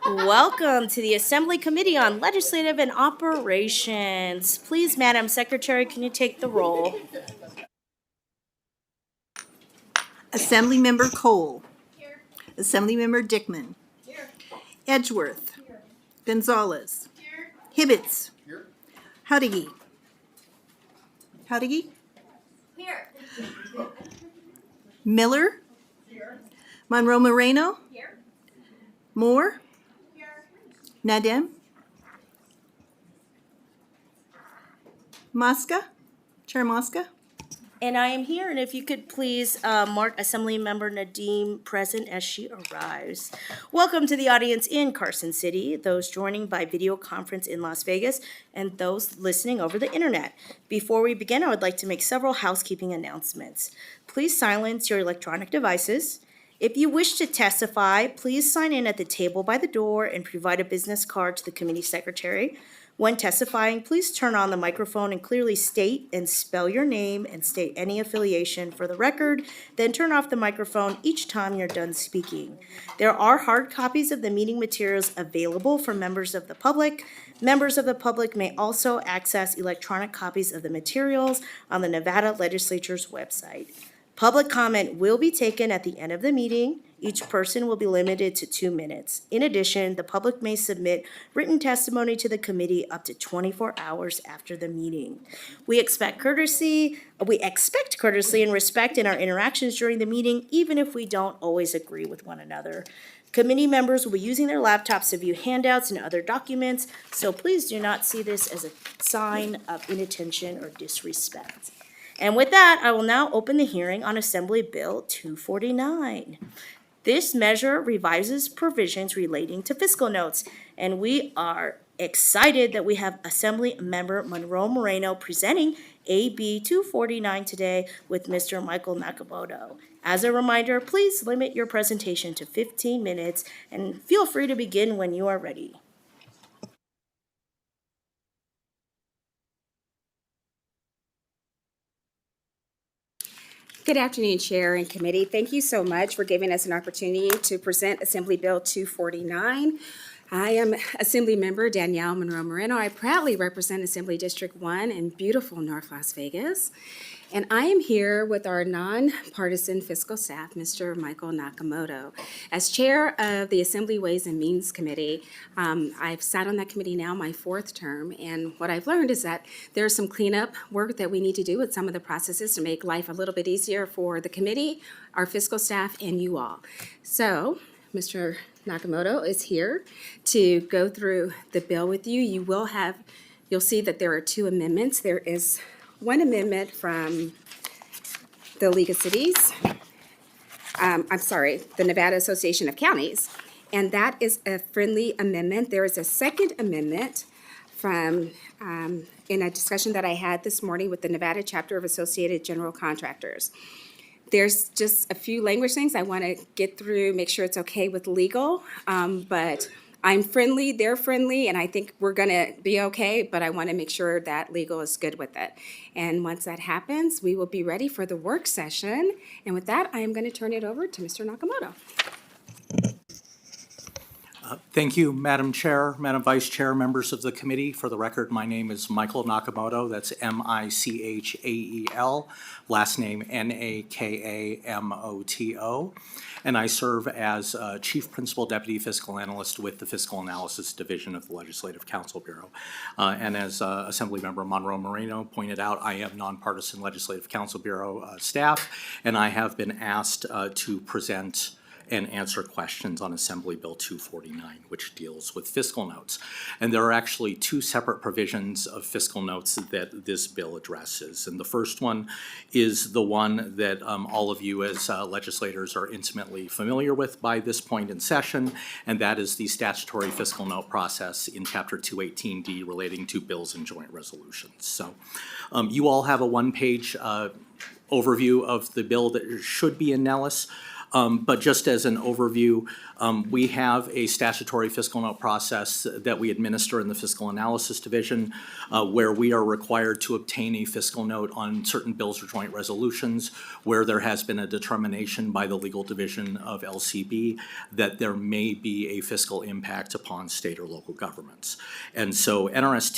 Welcome to the Assembly Committee on Legislative and Operations. Please, Madam Secretary, can you take the roll? Assemblymember Cole. Here. Assemblymember Dickman. Here. Edgeworth. Here. Gonzalez. Here. Hibbets. Here. Howdiggy. Howdiggy. Here. Miller. Here. Monroe Moreno. Here. Moore. Here. Nadem. Mosca. Chair Mosca. And I am here, and if you could please mark Assemblymember Nadeem present as she arrives. Welcome to the audience in Carson City, those joining by video conference in Las Vegas, and those listening over the internet. Before we begin, I would like to make several housekeeping announcements. Please silence your electronic devices. If you wish to testify, please sign in at the table by the door and provide a business card to the committee secretary. When testifying, please turn on the microphone and clearly state and spell your name and state any affiliation for the record. Then turn off the microphone each time you're done speaking. There are hard copies of the meeting materials available for members of the public. Members of the public may also access electronic copies of the materials on the Nevada Legislature's website. Public comment will be taken at the end of the meeting. Each person will be limited to 2 minutes. In addition, the public may submit written testimony to the committee up to 24 hours after the meeting. We expect courtesy and respect in our interactions during the meeting, even if we don't always agree with one another. Committee members will be using their laptops to view handouts and other documents, so please do not see this as a sign of inattention or disrespect. And with that, I will now open the hearing on Assembly Bill 249. This measure revises provisions relating to fiscal notes, and we are excited that we have Assembly Member Monroe Moreno presenting AB 249 today with Mr. Michael Nakamoto. As a reminder, please limit your presentation to 15 minutes and feel free to begin when you are ready. Good afternoon, Chair and Committee. Thank you so much for giving us an opportunity to present Assembly Bill 249. I am Assembly Member Danielle Monroe Moreno. I proudly represent Assembly District 1 in beautiful North Las Vegas. And I am here with our nonpartisan fiscal staff, Mr. Michael Nakamoto. As chair of the Assembly Ways and Means Committee, I've sat on that committee now my 4th term, and what I've learned is that there's some cleanup work that we need to do with some of the processes to make life a little bit easier for the committee, our fiscal staff, and you all. So, Mr. Nakamoto is here to go through the bill with you. You'll see that there are 2 amendments. There is one amendment from the League of Cities, the Nevada Association of Counties, and that is a friendly amendment. There is a second amendment from, in a discussion that I had this morning with the Nevada chapter of Associated General Contractors. There's just a few language things I want to get through, make sure it's okay with legal, but I'm friendly, they're friendly, and I think we're going to be okay, but I want to make sure that legal is good with it. And once that happens, we will be ready for the work session. And with that, I am going to turn it over to Mr. Nakamoto. Thank you, Madam Chair, Madam Vice Chair, members of the committee. For the record, my name is Michael Nakamoto. That's M-I-C-H-A-E-L, last name N-A-K-A-M-O-T-O. And I serve as Chief Principal Deputy Fiscal Analyst with the Fiscal Analysis Division of the Legislative Counsel Bureau. And as Assemblymember Monroe Moreno pointed out, I am nonpartisan Legislative Counsel Bureau staff, and I have been asked to present and answer questions on Assembly Bill 249, which deals with fiscal notes. And there are actually 2 separate provisions of fiscal notes that this bill addresses. And the first one is the one that all of you as legislators are intimately familiar with by this point in session, and that is the statutory fiscal note process in Chapter 218D relating to bills and joint resolutions. So you all have a 1-page overview of the bill that should be in Nellis. But just as an overview, we have a statutory fiscal note process that we administer in the Fiscal Analysis Division, where we are required to obtain a fiscal note on certain bills or joint resolutions where there has been a determination by the legal division of LCB that there may be a fiscal impact upon state or local governments. And so NRS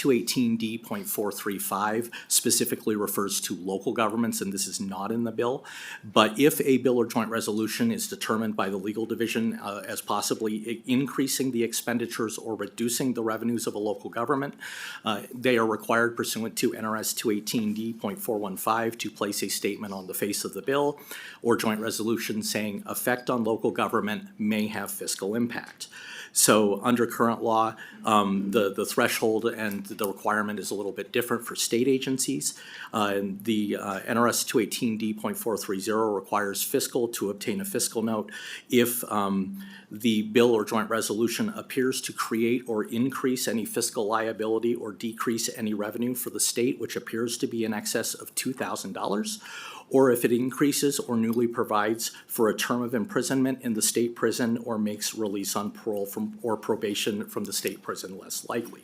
218D.435 specifically refers to local governments, and this is not in the bill. But if a bill or joint resolution is determined by the legal division as possibly increasing the expenditures or reducing the revenues of a local government, they are required pursuant to NRS 218D.415 to place a statement on the face of the bill or joint resolution saying effect on local government may have fiscal impact. So under current law, the threshold and the requirement is a little bit different for state agencies. The NRS 218D.430 requires fiscal to obtain a fiscal note if the bill or joint resolution appears to create or increase any fiscal liability or decrease any revenue for the state, which appears to be in excess of $2,000, or if it increases or newly provides for a term of imprisonment in the state prison or makes release on parole or probation from the state prison less likely.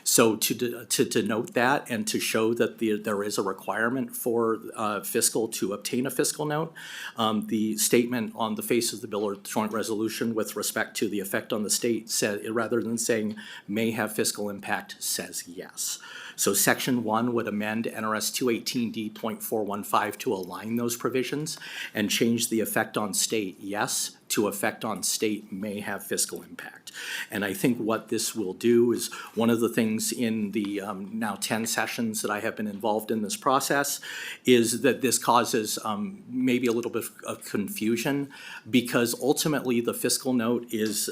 So to note that and to show that there is a requirement for fiscal to obtain a fiscal note, the statement on the face of the bill or joint resolution with respect to the effect on the state said, rather than saying may have fiscal impact, says yes. So Section 1 would amend NRS 218D.415 to align those provisions and change the effect on state yes to effect on state may have fiscal impact. And I think what this will do is one of the things in the now 10 sessions that I have been involved in this process is that this causes maybe a little bit of confusion because ultimately the fiscal note is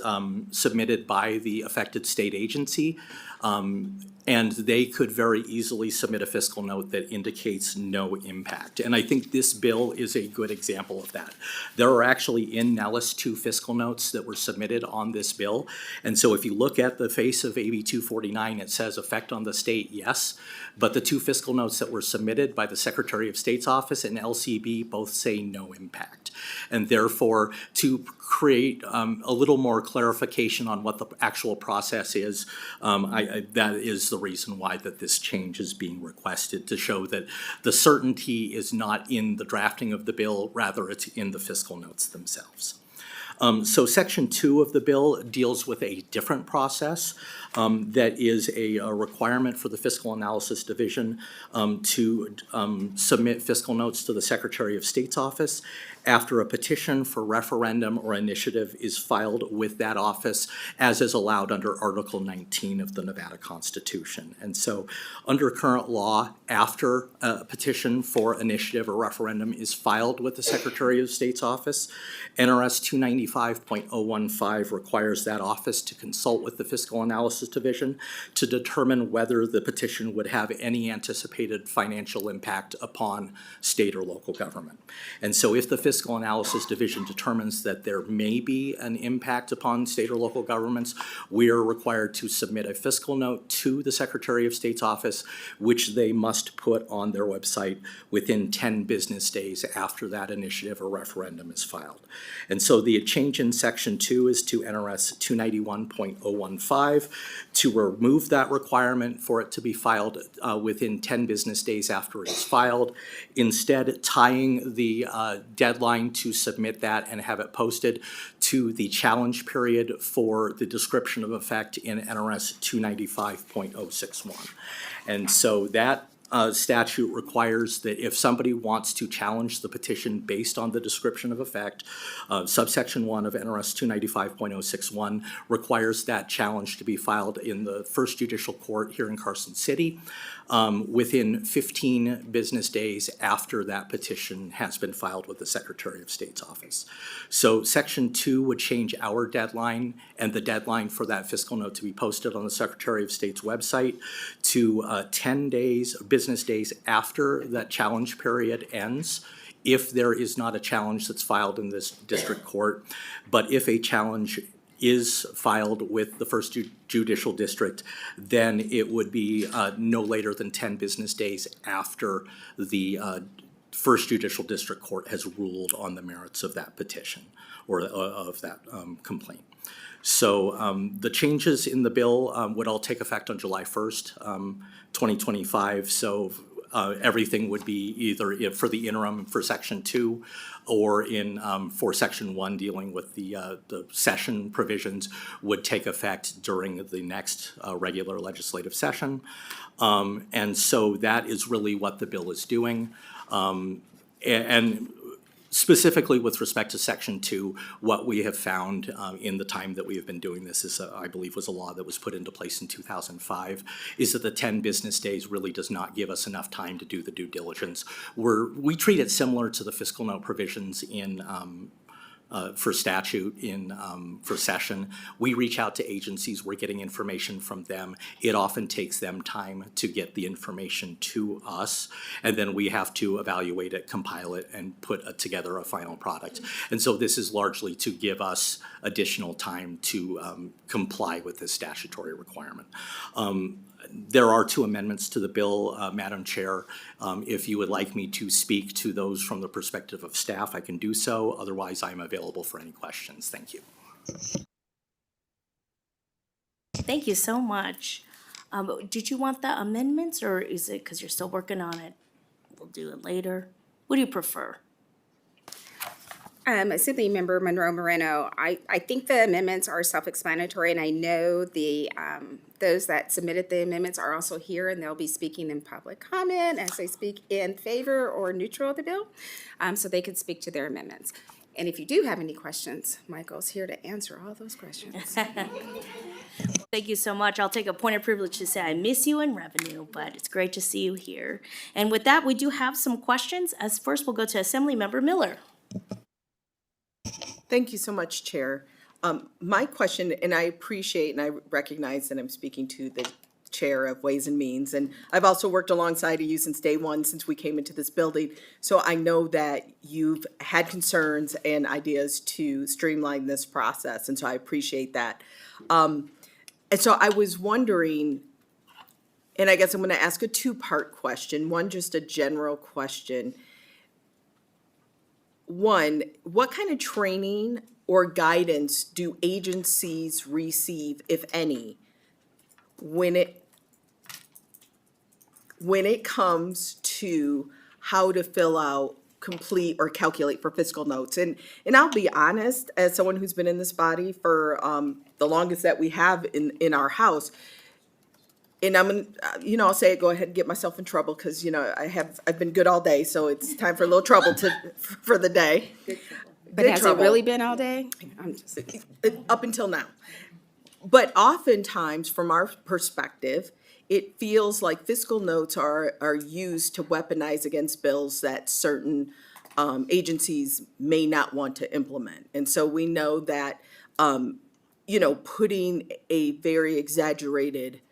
submitted by the affected state agency. And they could very easily submit a fiscal note that indicates no impact. And I think this bill is a good example of that. There are actually in Nellis 2 fiscal notes that were submitted on this bill. And so if you look at the face of AB 249, it says effect on the state, yes. But the 2 fiscal notes that were submitted by the Secretary of State's office and LCB both say no impact. And therefore, to create a little more clarification on what the actual process is, that is the reason why that this change is being requested, to show that the certainty is not in the drafting of the bill, rather it's in the fiscal notes themselves. So Section 2 of the bill deals with a different process that is a requirement for the Fiscal Analysis Division to submit fiscal notes to the Secretary of State's office after a petition for referendum or initiative is filed with that office, as is allowed under Article 19 of the Nevada Constitution. And so under current law, after a petition for initiative or referendum is filed with the Secretary of State's office, NRS 295.015 requires that office to consult with the Fiscal Analysis Division to determine whether the petition would have any anticipated financial impact upon state or local government. And so if the Fiscal Analysis Division determines that there may be an impact upon state or local governments, we are required to submit a fiscal note to the Secretary of State's office, which they must put on their website within 10 business days after that initiative or referendum is filed. And so the change in Section 2 is to NRS 291.015 to remove that requirement for it to be filed within 10 business days after it is filed, instead tying the deadline to submit that and have it posted to the challenge period for the description of effect in NRS 295.061. And so that statute requires that if somebody wants to challenge the petition based on the description of effect, subsection 1 of NRS 295.061 requires that challenge to be filed in the first judicial court here in Carson City within 15 business days after that petition has been filed with the Secretary of State's office. So Section 2 would change our deadline and the deadline for that fiscal note to be posted on the Secretary of State's website to 10 days, business days after that challenge period ends, if there is not a challenge that's filed in this district court. But if a challenge is filed with the first judicial district, then it would be no later than 10 business days after the First Judicial District Court has ruled on the merits of that petition or of that complaint. So the changes in the bill would all take effect on July 1st, 2025. So everything would be either for the interim for Section 2 or for Section 1 dealing with the session provisions would take effect during the next regular legislative session. And so that is really what the bill is doing. And specifically with respect to Section 2, what we have found in the time that we have been doing this is, I believe, was a law that was put into place in 2005, is that the 10 business days really does not give us enough time to do the due diligence. We treat it similar to the fiscal note provisions in for statute for session. We reach out to agencies, we're getting information from them. It often takes them time to get the information to us, and then we have to evaluate it, compile it, and put together a final product. And so this is largely to give us additional time to comply with this statutory requirement. There are 2 amendments to the bill, Madam Chair. If you would like me to speak to those from the perspective of staff, I can do so. Otherwise, I'm available for any questions. Thank you. Thank you so much. Did you want the amendments, or is it because you're still working on it? We'll do it later. What do you prefer? Assembly Member Monroe Moreno, I think the amendments are self-explanatory, and I know those that submitted the amendments are also here, and they'll be speaking in public comment as they speak in favor or neutral of the bill, so they can speak to their amendments. And if you do have any questions, Michael's here to answer all those questions. Thank you so much. I'll take a point of privilege to say I miss you in revenue, but it's great to see you here. And with that, we do have some questions. As first, we'll go to Assembly Member Miller. Thank you so much, Chair. My question, and I appreciate and I recognize that I'm speaking to the Chair of Ways and Means, and I've also worked alongside you since day one, since we came into this building. So I know that you've had concerns and ideas to streamline this process, and so I appreciate that. And so I was wondering, and I guess I'm going to ask a 2-part question. One, just a general question. One, what kind of training or guidance do agencies receive, if any, when it comes to how to fill out, complete, or calculate for fiscal notes? And I'll be honest, as someone who's been in this body for the longest that we have in our house, and I'll say it, go ahead and get myself in trouble, because, I've been good all day, so it's time for a little trouble for the day. But has it really been all day? Up until now. But oftentimes, from our perspective, it feels like fiscal notes are used to weaponize against bills that certain agencies may not want to implement. And so we know that, putting a very exaggerated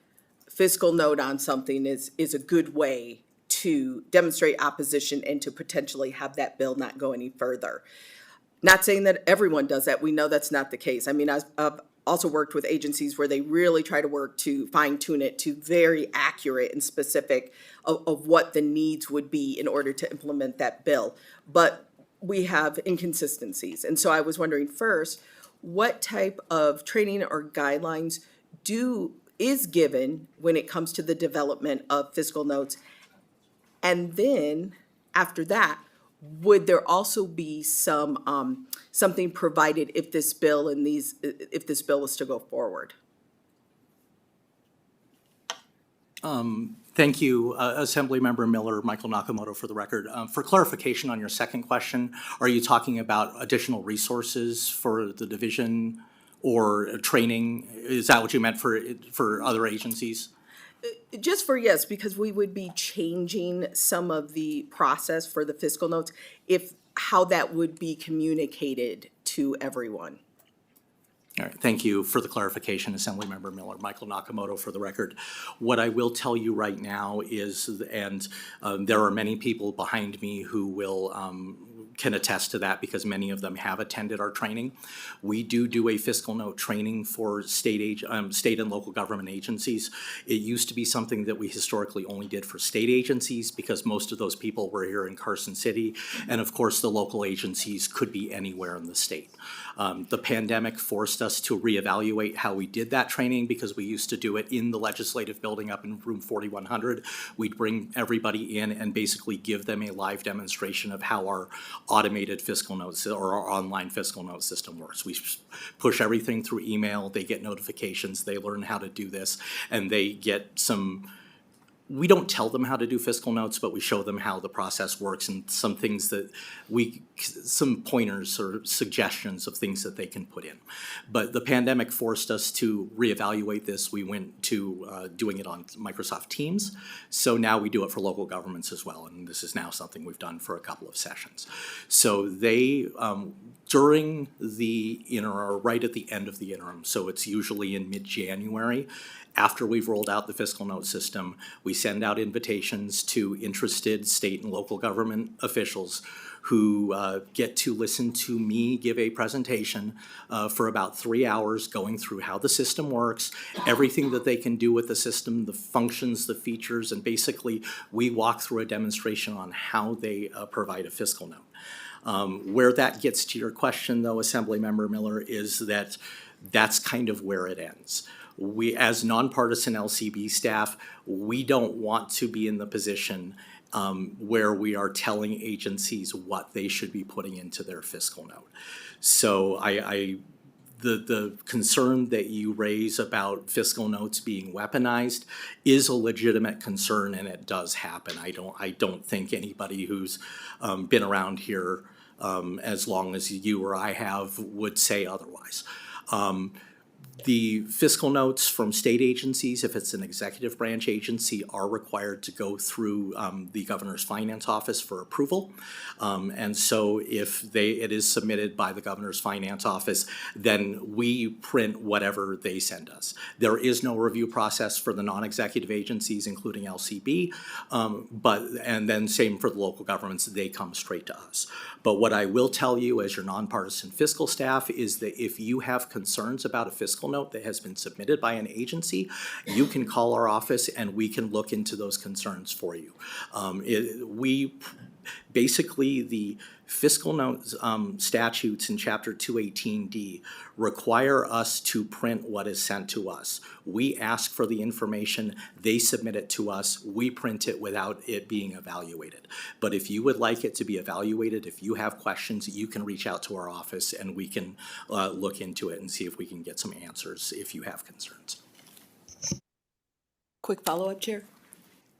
fiscal note on something is a good way to demonstrate opposition and to potentially have that bill not go any further. Not saying that everyone does that. We know that's not the case. I mean, I've also worked with agencies where they really try to work to fine tune it to very accurate and specific of what the needs would be in order to implement that bill. But we have inconsistencies. And so I was wondering first, what type of training or guidelines is given when it comes to the development of fiscal notes? And then after that, would there also be something provided if this bill was to go forward? Thank you, Assembly Member Miller, Michael Nakamoto for the record. For clarification on your second question, are you talking about additional resources for the division or training? Is that what you meant for other agencies? Just for yes, because we would be changing some of the process for the fiscal notes, how that would be communicated to everyone. All right, thank you for the clarification, Assembly Member Miller. Michael Nakamoto for the record. What I will tell you right now is, and there are many people behind me who will can attest to that because many of them have attended our training. We do a fiscal note training for state and local government agencies. It used to be something that we historically only did for state agencies because most of those people were here in Carson City. And of course, the local agencies could be anywhere in the state. The pandemic forced us to reevaluate how we did that training because we used to do it in the legislative building up in room 4100. We'd bring everybody in and basically give them a live demonstration of how our automated fiscal notes or our online fiscal note system works. We push everything through email, they get notifications, they learn how to do this, and they get we don't tell them how to do fiscal notes, but we show them how the process works and some things that some pointers or suggestions of things that they can put in. But the pandemic forced us to reevaluate this. We went to doing it on Microsoft Teams. So now we do it for local governments as well. And this is now something we've done for a couple of sessions. So they, during the interim, or right at the end of the interim, so it's usually in mid-January, after we've rolled out the fiscal note system, we send out invitations to interested state and local government officials who get to listen to me give a presentation for about 3 hours going through how the system works, everything that they can do with the system, the functions, the features, and basically we walk through a demonstration on how they provide a fiscal note. Where that gets to your question though, Assemblymember Miller, is that that's kind of where it ends. We, as nonpartisan LCB staff, we don't want to be in the position where we are telling agencies what they should be putting into their fiscal note. So the concern that you raise about fiscal notes being weaponized is a legitimate concern, and it does happen. I don't think anybody who's been around here as long as you or I have would say otherwise. The fiscal notes from state agencies, if it's an executive branch agency, are required to go through the governor's finance office for approval. And so if it is submitted by the governor's finance office, then we print whatever they send us. There is no review process for the non-executive agencies, including LCB, and then same for the local governments, they come straight to us. But what I will tell you as your nonpartisan fiscal staff is that if you have concerns about a fiscal note that has been submitted by an agency, you can call our office and we can look into those concerns for you. Basically, the fiscal note statutes in Chapter 218D require us to print what is sent to us. We ask for the information, they submit it to us, we print it without it being evaluated. But if you would like it to be evaluated, if you have questions, you can reach out to our office and we can look into it and see if we can get some answers if you have concerns. Quick follow-up, Chair.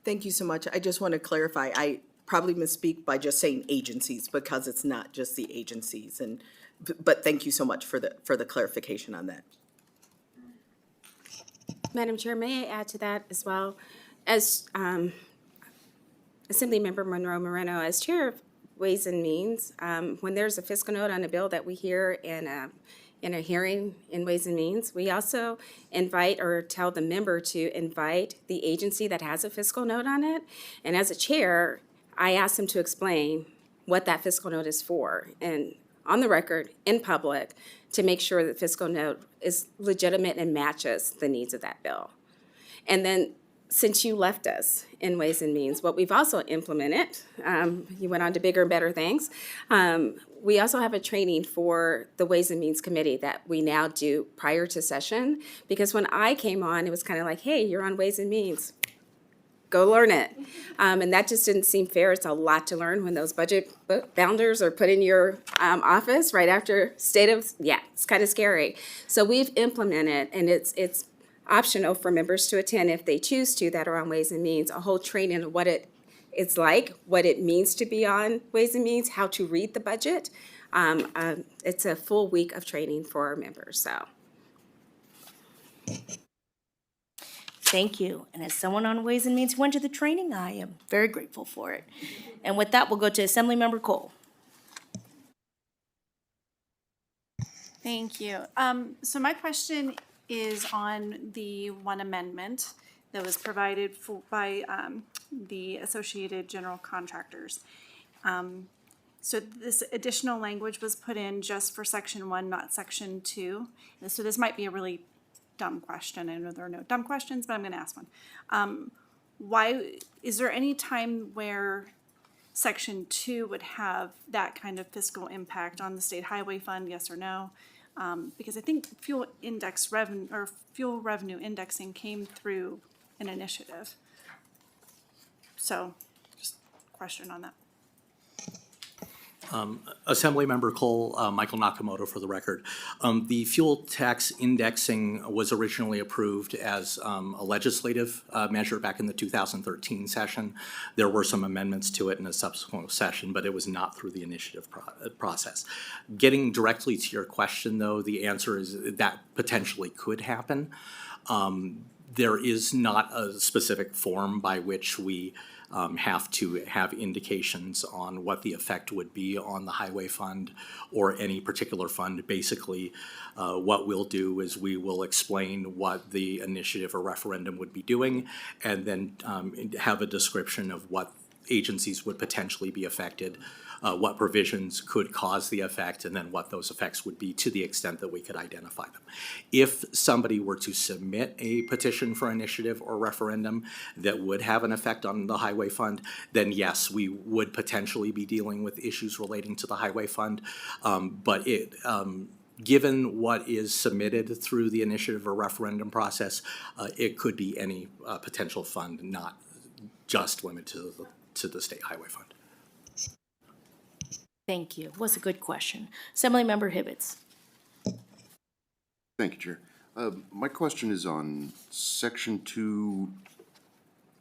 Thank you so much. I just want to clarify, I probably misspeak by just saying agencies because it's not just the agencies, but thank you so much for the clarification on that. Madam Chair, may I add to that as well? As Assemblymember Monroe Moreno, as Chair of Ways and Means, when there's a fiscal note on a bill that we hear in a hearing in Ways and Means, we also invite or tell the member to invite the agency that has a fiscal note on it. And as a chair, I ask them to explain what that fiscal note is for, and on the record, in public, to make sure that fiscal note is legitimate and matches the needs of that bill. And then, since you left us in Ways and Means, what we've also implemented, you went on to bigger and better things, we also have a training for the Ways and Means Committee that we now do prior to session, because when I came on, it was kind of like, hey, you're on Ways and Means. Go learn it. And that just didn't seem fair. It's a lot to learn when those budget bounders are put in your office right after it's kind of scary. So we've implemented, and it's optional for members to attend if they choose to, that are on Ways and Means, a whole training of what it's like, what it means to be on Ways and Means, how to read the budget. It's a full week of training for our members, so. Thank you. And as someone on Ways and Means who went to the training, I am very grateful for it. And with that, we'll go to Assemblymember Cole. Thank you. So my question is on the one amendment that was provided by the Associated General Contractors. So this additional language was put in just for section 1, not section 2. And so this might be a really dumb question. I know there are no dumb questions, but I'm gonna ask one. Why, is there any time where section 2 would have that kind of fiscal impact on the state highway fund, yes or no? Because I think fuel revenue indexing came through an initiative. So, just a question on that. Assemblymember Cole, Michael Nakamoto for the record. The fuel tax indexing was originally approved as a legislative measure back in the 2013 session. There were some amendments to it in a subsequent session, but it was not through the initiative process. Getting directly to your question, though, the answer is that potentially could happen. There is not a specific form by which we have to have indications on what the effect would be on the highway fund or any particular fund. Basically, what we'll do is we will explain what the initiative or referendum would be doing, and then have a description of what agencies would potentially be affected, what provisions could cause the effect, and then what those effects would be to the extent that we could identify them. If somebody were to submit a petition for initiative or referendum that would have an effect on the highway fund, then yes, we would potentially be dealing with issues relating to the highway fund. But given what is submitted through the initiative or referendum process, it could be any potential fund, not just limited to the state highway fund. Thank you. Was a good question. Assemblymember Hibbets. Thank you, Chair. My question is on Section 2,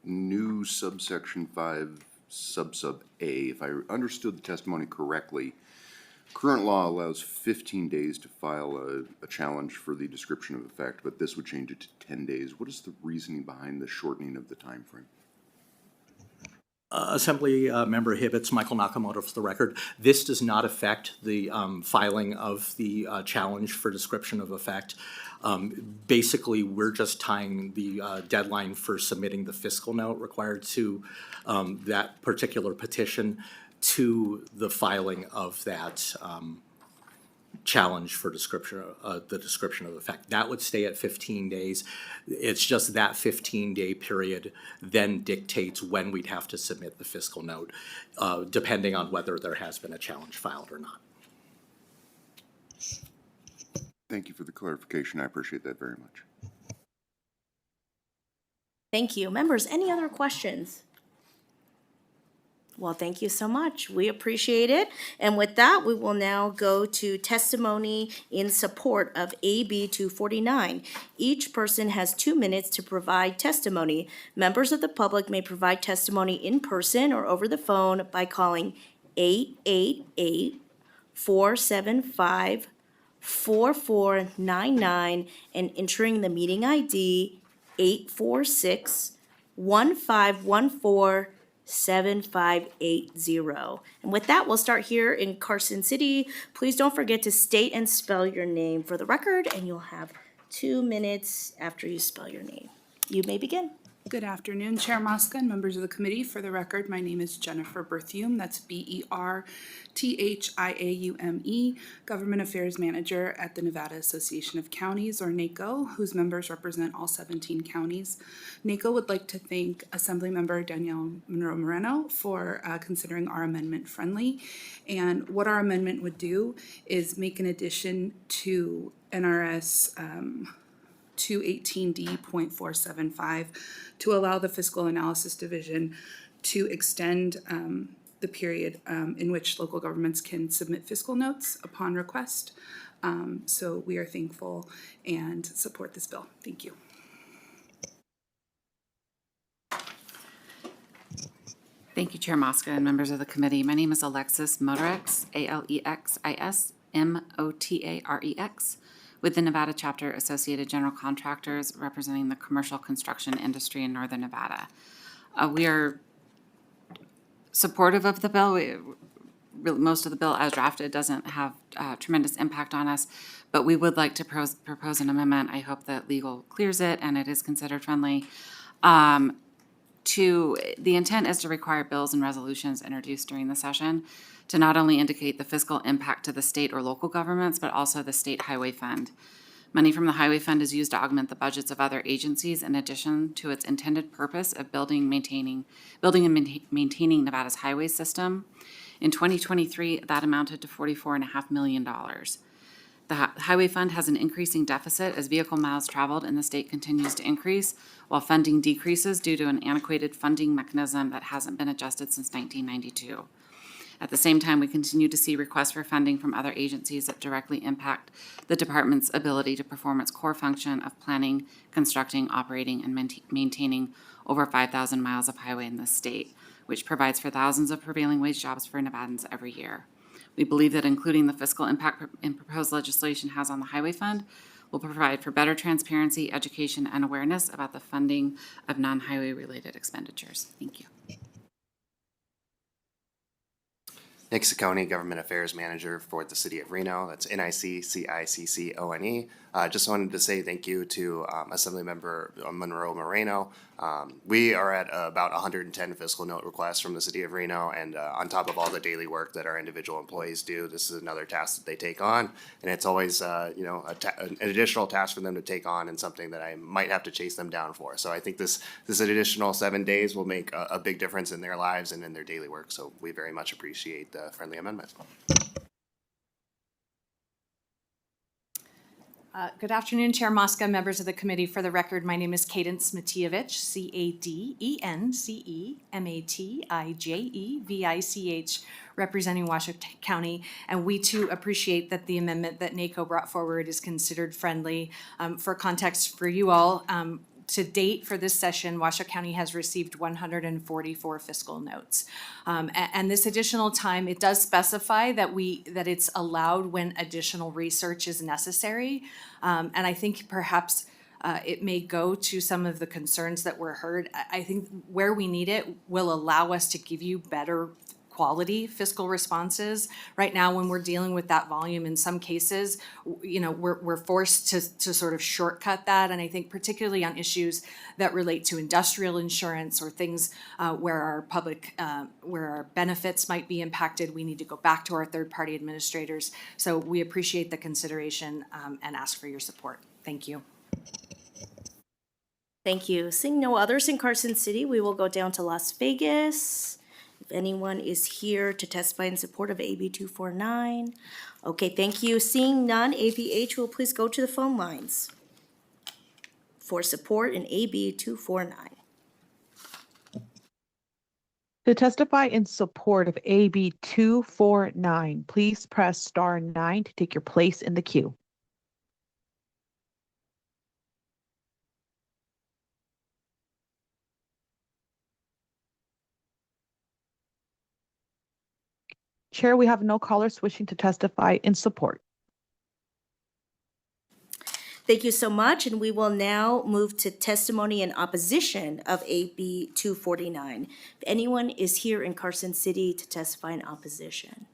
new subsection 5, sub A. If I understood the testimony correctly, current law allows 15 days to file a challenge for the description of effect, but this would change it to 10 days. What is the reasoning behind the shortening of the time frame? Assembly Member Hibbets, Michael Nakamoto for the record. This does not affect the filing of the challenge for description of effect. Basically, we're just tying the deadline for submitting the fiscal note required to that particular petition to the filing of that challenge for description, the description of effect. That would stay at 15 days. It's just that 15-day period then dictates when we'd have to submit the fiscal note, depending on whether there has been a challenge filed or not. Thank you for the clarification. I appreciate that very much. Thank you. Members, any other questions? Well, thank you so much. We appreciate it. And with that, we will now go to testimony in support of AB 249. Each person has 2 minutes to provide testimony. Members of the public may provide testimony in person or over the phone by calling 888-475-4499 and entering the meeting ID 846-1514 7580. And with that, we'll start here in Carson City. Please don't forget to state and spell your name for the record, and you'll have 2 minutes after you spell your name. You may begin. Good afternoon, Chair Mosca and members of the committee. For the record, my name is Jennifer Berthiaume. That's Berthiaume, Government Affairs Manager at the Nevada Association of Counties, or NACO, whose members represent all 17 counties. NACO would like to thank Assemblymember Danielle Monroe-Moreno for considering our amendment friendly. And what our amendment would do is make an addition to NRS 218D.475 to allow the Fiscal Analysis Division to extend the period in which local governments can submit fiscal notes upon request. So we are thankful and support this bill. Thank you. Thank you, Chair Mosca and members of the committee. My name is Alexis Motorex, Alexis Motarex, with the Nevada Chapter Associated General Contractors, representing the commercial construction industry in Northern Nevada. We are supportive of the bill. Most of the bill as drafted doesn't have tremendous impact on us, but we would like to propose an amendment. I hope that legal clears it and it is considered friendly. The intent is to require bills and resolutions introduced during the session to not only indicate the fiscal impact to the state or local governments, but also the state highway fund. Money from the highway fund is used to augment the budgets of other agencies in addition to its intended purpose of building and maintaining Nevada's highway system. In 2023, that amounted to $44.5 million. The highway fund has an increasing deficit as vehicle miles traveled in the state continues to increase, while funding decreases due to an antiquated funding mechanism that hasn't been adjusted since 1992. At the same time, we continue to see requests for funding from other agencies that directly impact the department's ability to perform its core function of planning, constructing, operating, and maintaining over 5,000 miles of highway in the state, which provides for thousands of prevailing wage jobs for Nevadans every year. We believe that including the fiscal impact in proposed legislation has on the highway fund will provide for better transparency, education, and awareness about the funding of non-highway related expenditures. Thank you. Nick Ciccone, Government Affairs Manager for the City of Reno. That's Nicciccone. Just wanted to say thank you to Assemblymember Monroe Moreno. We are at about 110 fiscal note requests from the City of Reno, and on top of all the daily work that our individual employees do, this is another task that they take on, and it's always an additional task for them to take on and something that I might have to chase them down for. So I think this additional 7 days will make a big difference in their lives and in their daily work. So we very much appreciate the friendly amendment. Good afternoon, Chair Mosca, members of the committee. For the record, my name is Cadence Matijevich, Cadencematijevich, representing Washoe County. And we too appreciate that the amendment that NACO brought forward is considered friendly. For context for you all, to date for this session, Washoe County has received 144 fiscal notes. And this additional time, it does specify that it's allowed when additional research is necessary. And I think perhaps it may go to some of the concerns that were heard. I think where we need it will allow us to give you better quality fiscal responses. Right now, when we're dealing with that volume, in some cases, we're forced to sort of shortcut that. And I think particularly on issues that relate to industrial insurance or things where our benefits might be impacted, we need to go back to our third-party administrators. So we appreciate the consideration and ask for your support. Thank you. Thank you. Seeing no others in Carson City, we will go down to Las Vegas. If anyone is here to testify in support of AB 249. Okay, thank you. Seeing none, AVH will please go to the phone lines for support in AB 249. To testify in support of AB 249, please press star 9 to take your place in the queue. Chair, we have no callers wishing to testify in support. Thank you so much, and we will now move to testimony in opposition of AB 249. If anyone is here in Carson City to testify in opposition.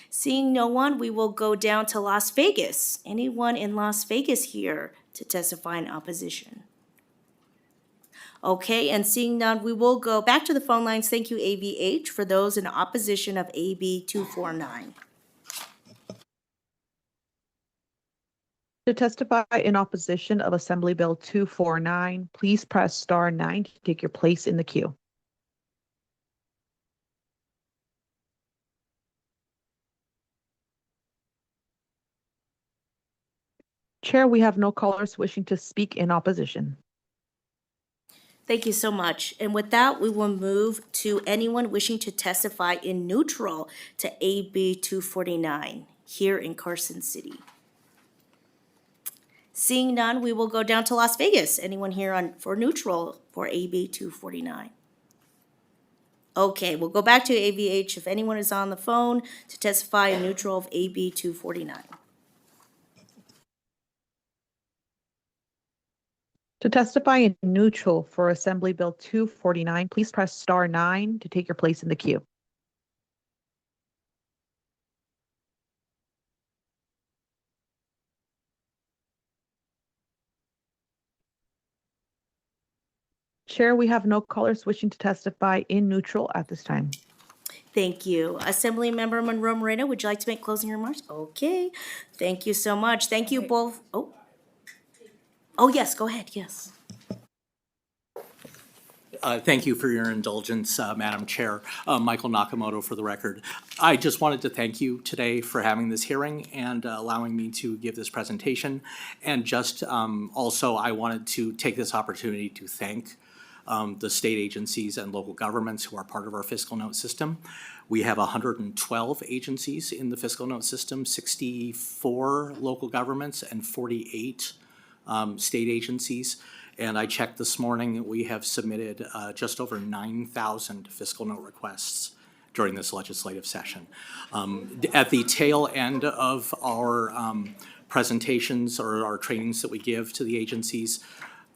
Seeing no one, we will go down to Las Vegas. Anyone in Las Vegas here to testify in opposition? Okay, and seeing none, we will go back to the phone lines. Thank you, AVH, for those in opposition of AB 249. To testify in opposition of Assembly Bill 249, please press star 9 to take your place in the queue. Chair, we have no callers wishing to speak in opposition. Thank you so much. And with that, we will move to anyone wishing to testify in neutral to AB 249 here in Carson City. Seeing none, we will go down to Las Vegas. Anyone here for neutral for AB 249? Okay, we'll go back to AVH if anyone is on the phone to testify in neutral of AB 249. To testify in neutral for Assembly Bill 249, please press star 9 to take your place in the queue. Chair, we have no callers wishing to testify in neutral at this time. Thank you. Assemblymember Monroe Moreno, would you like to make closing remarks? Okay, thank you so much. Thank you both. Oh, yes, go ahead, yes. Thank you for your indulgence, Madam Chair. Michael Nakamoto for the record. I just wanted to thank you today for having this hearing and allowing me to give this presentation. And just also, I wanted to take this opportunity to thank the state agencies and local governments who are part of our fiscal note system. We have 112 agencies in the fiscal note system, 64 local governments, and 48 state agencies. And I checked this morning, we have submitted just over 9,000 fiscal note requests during this legislative session. At the tail end of our presentations or our trainings that we give to the agencies,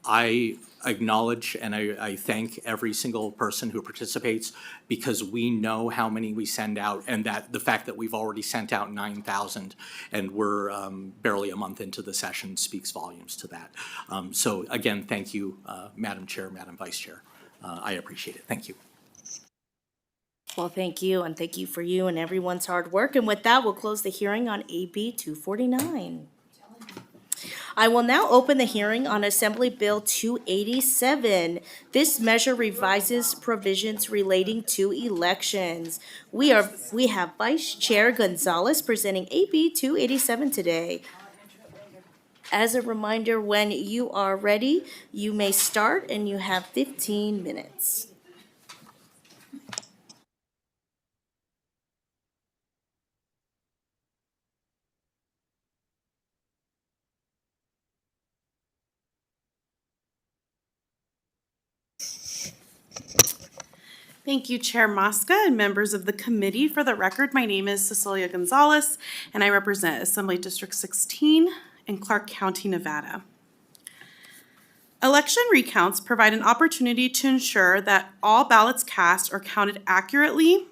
I acknowledge and I thank every single person who participates, because we know how many we send out, and that the fact that we've already sent out 9,000 and we're barely a month into the session speaks volumes to that. So again, thank you, Madam Chair, Madam Vice Chair. I appreciate it. Thank you. Well, thank you, and thank you for you and everyone's hard work. And with that, we'll close the hearing on AB 249. I will now open the hearing on Assembly Bill 287. This measure revises provisions relating to elections. We have Vice Chair Gonzalez presenting AB 287 today. As a reminder, when you are ready, you may start, and you have 15 minutes. Thank you, Chair Mosca and members of the committee. For the record, my name is Cecilia Gonzalez, and I represent Assembly District 16 in Clark County, Nevada. Election recounts provide an opportunity to ensure that all ballots cast are counted accurately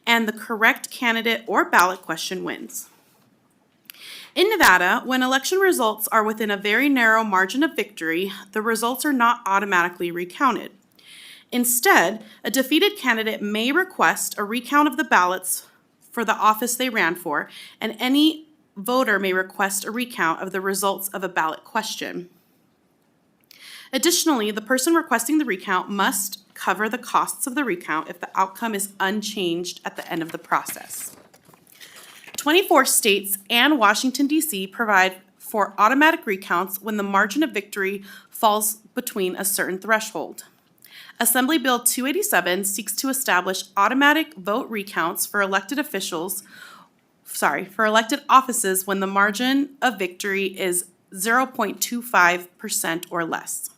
and the correct candidate or ballot question wins. In Nevada, when election results are within a very narrow margin of victory, the results are not automatically recounted. Instead, a defeated candidate may request a recount of the ballots for the office they ran for, and any voter may request a recount of the results of a ballot question. Additionally, the person requesting the recount must cover the costs of the recount if the outcome is unchanged at the end of the process. 24 states and Washington, D.C. provide for automatic recounts when the margin of victory falls between a certain threshold. Assembly Bill 287 seeks to establish automatic vote recounts for elected offices when the margin of victory is 0.25% or less.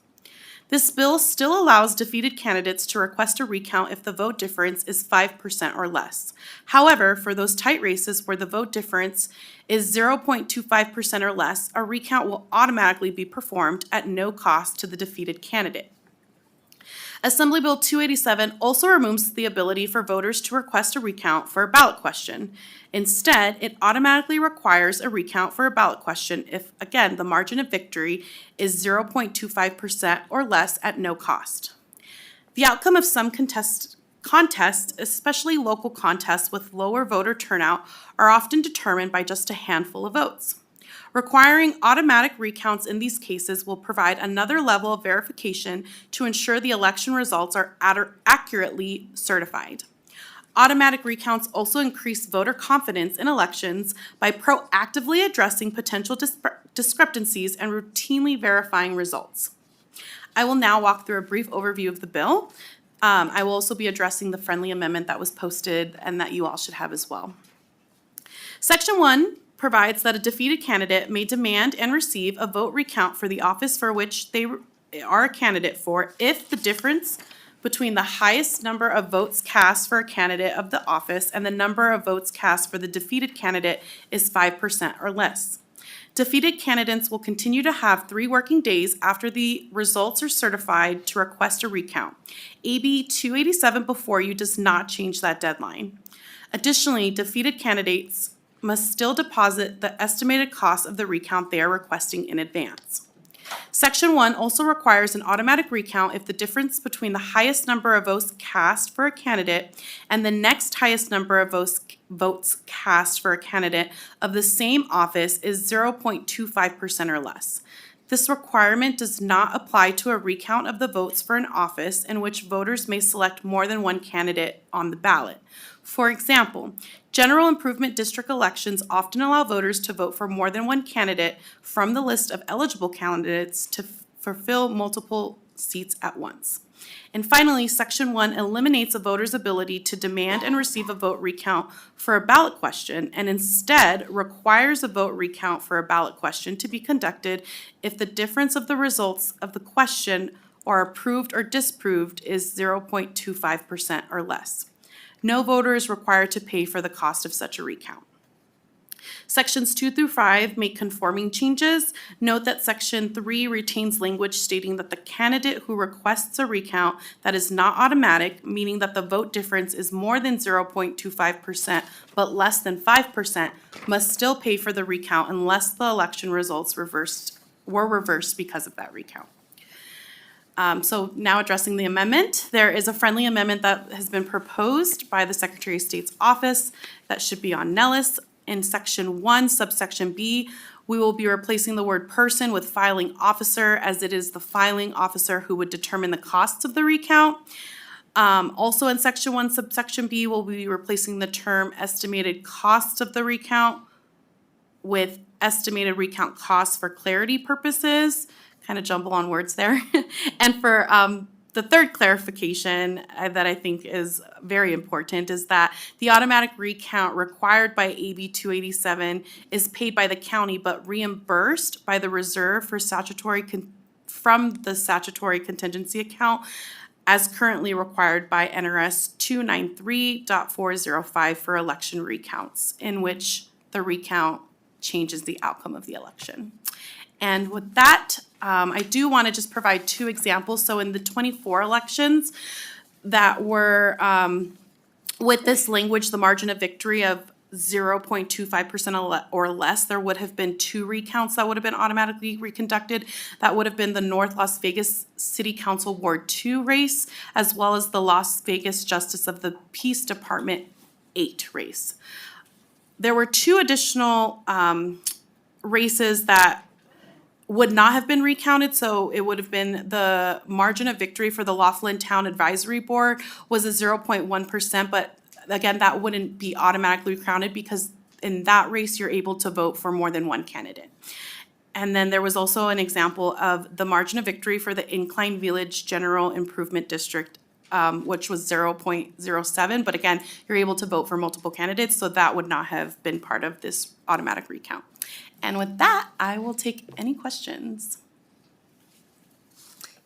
This bill still allows defeated candidates to request a recount if the vote difference is 5% or less. However, for those tight races where the vote difference is 0.25% or less, a recount will automatically be performed at no cost to the defeated candidate. Assembly Bill 287 also removes the ability for voters to request a recount for a ballot question. Instead, it automatically requires a recount for a ballot question if, again, the margin of victory is 0.25% or less at no cost. The outcome of some contests, especially local contests with lower voter turnout, are often determined by just a handful of votes. Requiring automatic recounts in these cases will provide another level of verification to ensure the election results are accurately certified. Automatic recounts also increase voter confidence in elections by proactively addressing potential discrepancies and routinely verifying results. I will now walk through a brief overview of the bill. I will also be addressing the friendly amendment that was posted and that you all should have as well. Section 1 provides that a defeated candidate may demand and receive a vote recount for the office for which they are a candidate for if the difference between the highest number of votes cast for a candidate of the office and the number of votes cast for the defeated candidate is 5% or less. Defeated candidates will continue to have 3 working days after the results are certified to request a recount. AB 287 before you does not change that deadline. Additionally, defeated candidates must still deposit the estimated cost of the recount they are requesting in advance. Section 1 also requires an automatic recount if the difference between the highest number of votes cast for a candidate and the next highest number of votes cast for a candidate of the same office is 0.25% or less. This requirement does not apply to a recount of the votes for an office in which voters may select more than one candidate on the ballot. For example, general improvement district elections often allow voters to vote for more than one candidate from the list of eligible candidates to fulfill multiple seats at once. And finally, Section 1 eliminates a voter's ability to demand and receive a vote recount for a ballot question and instead requires a vote recount for a ballot question to be conducted if the difference of the results of the question are approved or disproved is 0.25% or less. No voter is required to pay for the cost of such a recount. Sections 2 through 5 make conforming changes. Note that Section 3 retains language stating that the candidate who requests a recount that is not automatic, meaning that the vote difference is more than 0.25% but less than 5%, must still pay for the recount unless the election results were reversed because of that recount. So now addressing the amendment, there is a friendly amendment that has been proposed by the Secretary of State's office that should be on Nellis. In Section 1, subsection B, we will be replacing the word person with filing officer, as it is the filing officer who would determine the costs of the recount. Also in Section 1, subsection B, we'll be replacing the term estimated cost of the recount with estimated recount costs for clarity purposes. Kind of jumble on words there. And for the third clarification that I think is very important is that the automatic recount required by AB 287 is paid by the county but reimbursed by the reserve for from the statutory contingency account as currently required by NRS 293.405 for election recounts, in which the recount changes the outcome of the election. And with that, I do want to just provide two examples. So in the 24 elections that were with this language, the margin of victory of 0.25% or less, there would have been two recounts that would have been automatically reconducted. That would have been the North Las Vegas City Council Ward 2 race, as well as the Las Vegas Justice of the Peace Department 8 race. There were two additional races that would not have been recounted, so it would have been the margin of victory for the Laughlin Town Advisory Board was a 0.1%, but again, that wouldn't be automatically recounted because in that race, you're able to vote for more than one candidate. And then there was also an example of the margin of victory for the Incline Village General Improvement District, which was 0.07, but again, you're able to vote for multiple candidates, so that would not have been part of this automatic recount. And with that, I will take any questions.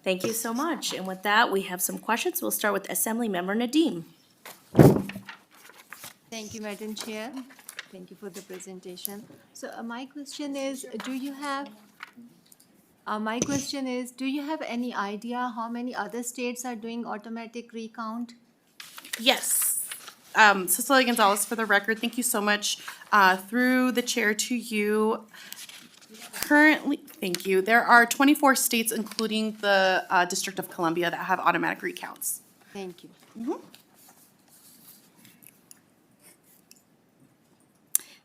Thank you so much. And with that, we have some questions. We'll start with Assemblymember Nadeem. Thank you, Madam Chair. Thank you for the presentation. So my question is, do you have any idea how many other states are doing automatic recount? Yes. Cecilia Gonzalez, for the record, thank you so much. Through the chair to you. Currently, thank you. There are 24 states, including the District of Columbia, that have automatic recounts. Thank you.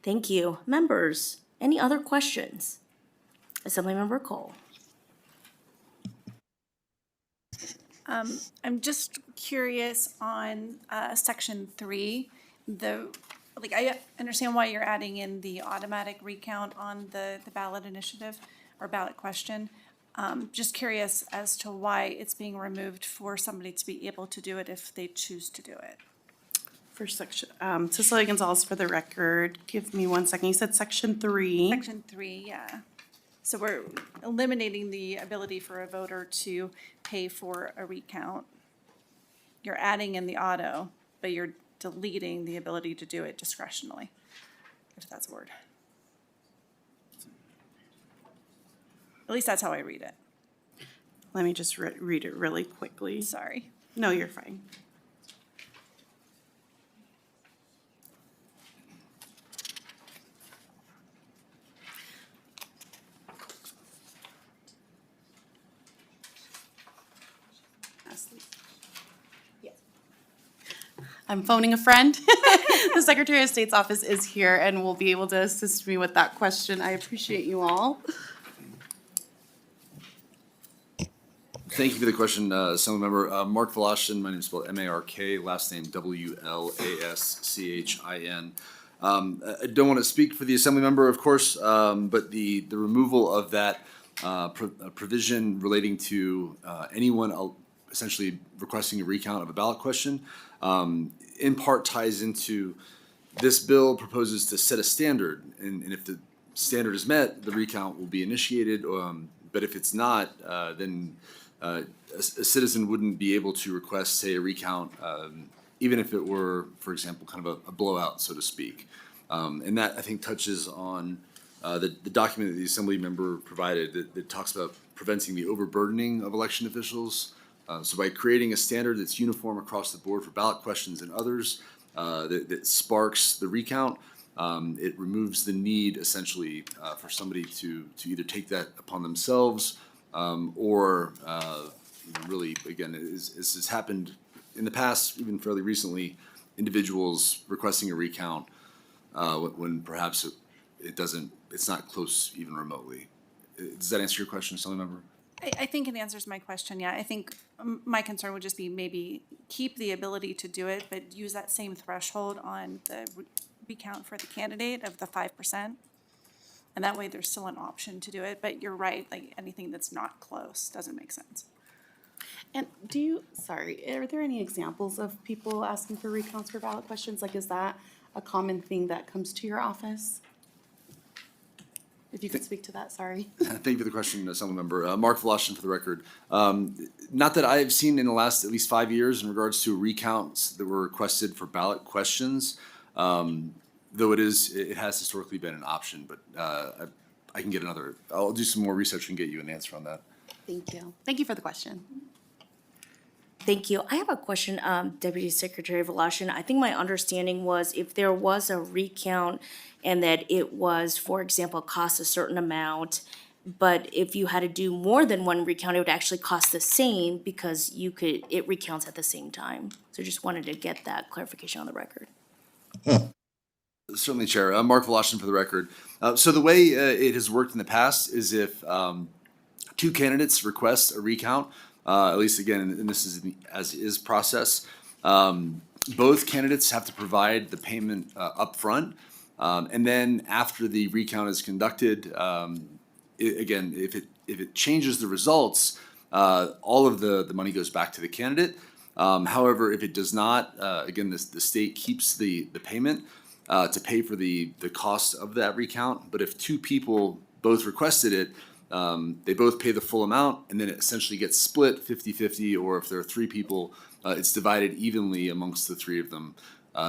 Thank you. Members, any other questions? Assemblymember Cole. I'm just curious on Section 3, I understand why you're adding in the automatic recount on the ballot initiative or ballot question. Just curious as to why it's being removed for somebody to be able to do it if they choose to do it. For section, Cecilia Gonzalez, for the record, give me 1 second. You said Section 3. Section 3, yeah. So we're eliminating the ability for a voter to pay for a recount. You're adding in the auto, but you're deleting the ability to do it discretionally, if that's a word. At least that's how I read it. Let me just read it really quickly. Sorry. No, you're fine. I'm phoning a friend. The Secretary of State's office is here and will be able to assist me with that question. I appreciate you all. Thank you for the question, Assemblymember. Mark Volashin, my name is spelled M-A-R-K, last name W-L-A-S-C-H-I-N. I don't want to speak for the Assemblymember, of course, but the removal of that provision relating to anyone essentially requesting a recount of a ballot question in part ties into this bill proposes to set a standard, and if the standard is met, the recount will be initiated, but if it's not, then a citizen wouldn't be able to request, say, a recount, even if it were, for example, kind of a blowout, so to speak. And that, I think, touches on the document that the Assembly member provided that talks about preventing the overburdening of election officials. So by creating a standard that's uniform across the board for ballot questions and others, that sparks the recount, it removes the need, essentially, for somebody to either take that upon themselves or really, again, this has happened in the past, even fairly recently, individuals requesting a recount when perhaps it's not close even remotely. Does that answer your question, Assemblymember? I think it answers my question, yeah. I think my concern would just be maybe keep the ability to do it, but use that same threshold on the recount for the candidate of the 5%. And that way there's still an option to do it, but you're right, like anything that's not close doesn't make sense. And are there any examples of people asking for recounts for ballot questions? Like, is that a common thing that comes to your office? If you could speak to that, sorry. Thank you for the question, Assemblymember. Mark Volashin for the record. Not that I have seen in the last at least 5 years in regards to recounts that were requested for ballot questions, though it has historically been an option, but I can get I'll do some more research and get you an answer on that. Thank you. Thank you for the question. Thank you. I have a question, Deputy Secretary Volashin. I think my understanding was if there was a recount and that it was, for example, cost a certain amount, but if you had to do more than one recount, it would actually cost the same because it recounts at the same time. So just wanted to get that clarification on the record. Certainly, Chair. Mark Volashin for the record. So the way it has worked in the past is if two candidates request a recount, at least again, and this is the as-is process, both candidates have to provide the payment up front, and then after the recount is conducted, again, if it changes the results, all of the money goes back to the candidate. However, if it does not, again, the state keeps the payment to pay for the cost of that recount. But if two people both requested it, they both pay the full amount, and then it essentially gets split 50-50, or if there are three people, it's divided evenly amongst the three of them.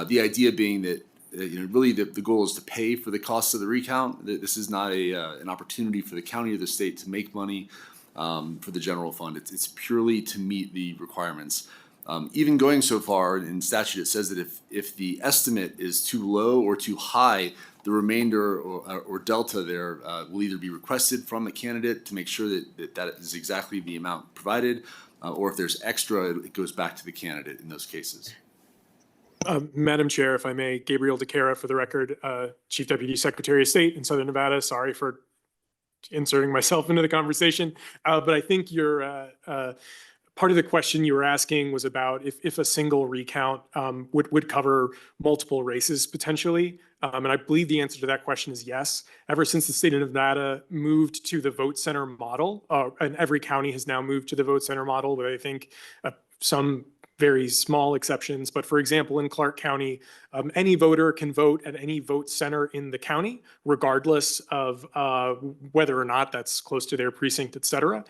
The idea being that really the goal is to pay for the cost of the recount. This is not an opportunity for the county or the state to make money for the general fund. It's purely to meet the requirements. Even going so far in statute, it says that if the estimate is too low or too high, the remainder or delta there will either be requested from the candidate to make sure that is exactly the amount provided, or if there's extra, it goes back to the candidate in those cases. Madam Chair, if I may, Gabriel DeCara for the record, Chief Deputy Secretary of State in Southern Nevada. Sorry for inserting myself into the conversation, but I think your part of the question you were asking was about if a single recount would cover multiple races potentially. And I believe the answer to that question is yes. Ever since the state of Nevada moved to the vote center model, and every county has now moved to the vote center model, with I think some very small exceptions. But for example, in Clark County, any voter can vote at any vote center in the county, regardless of whether or not that's close to their precinct, et cetera.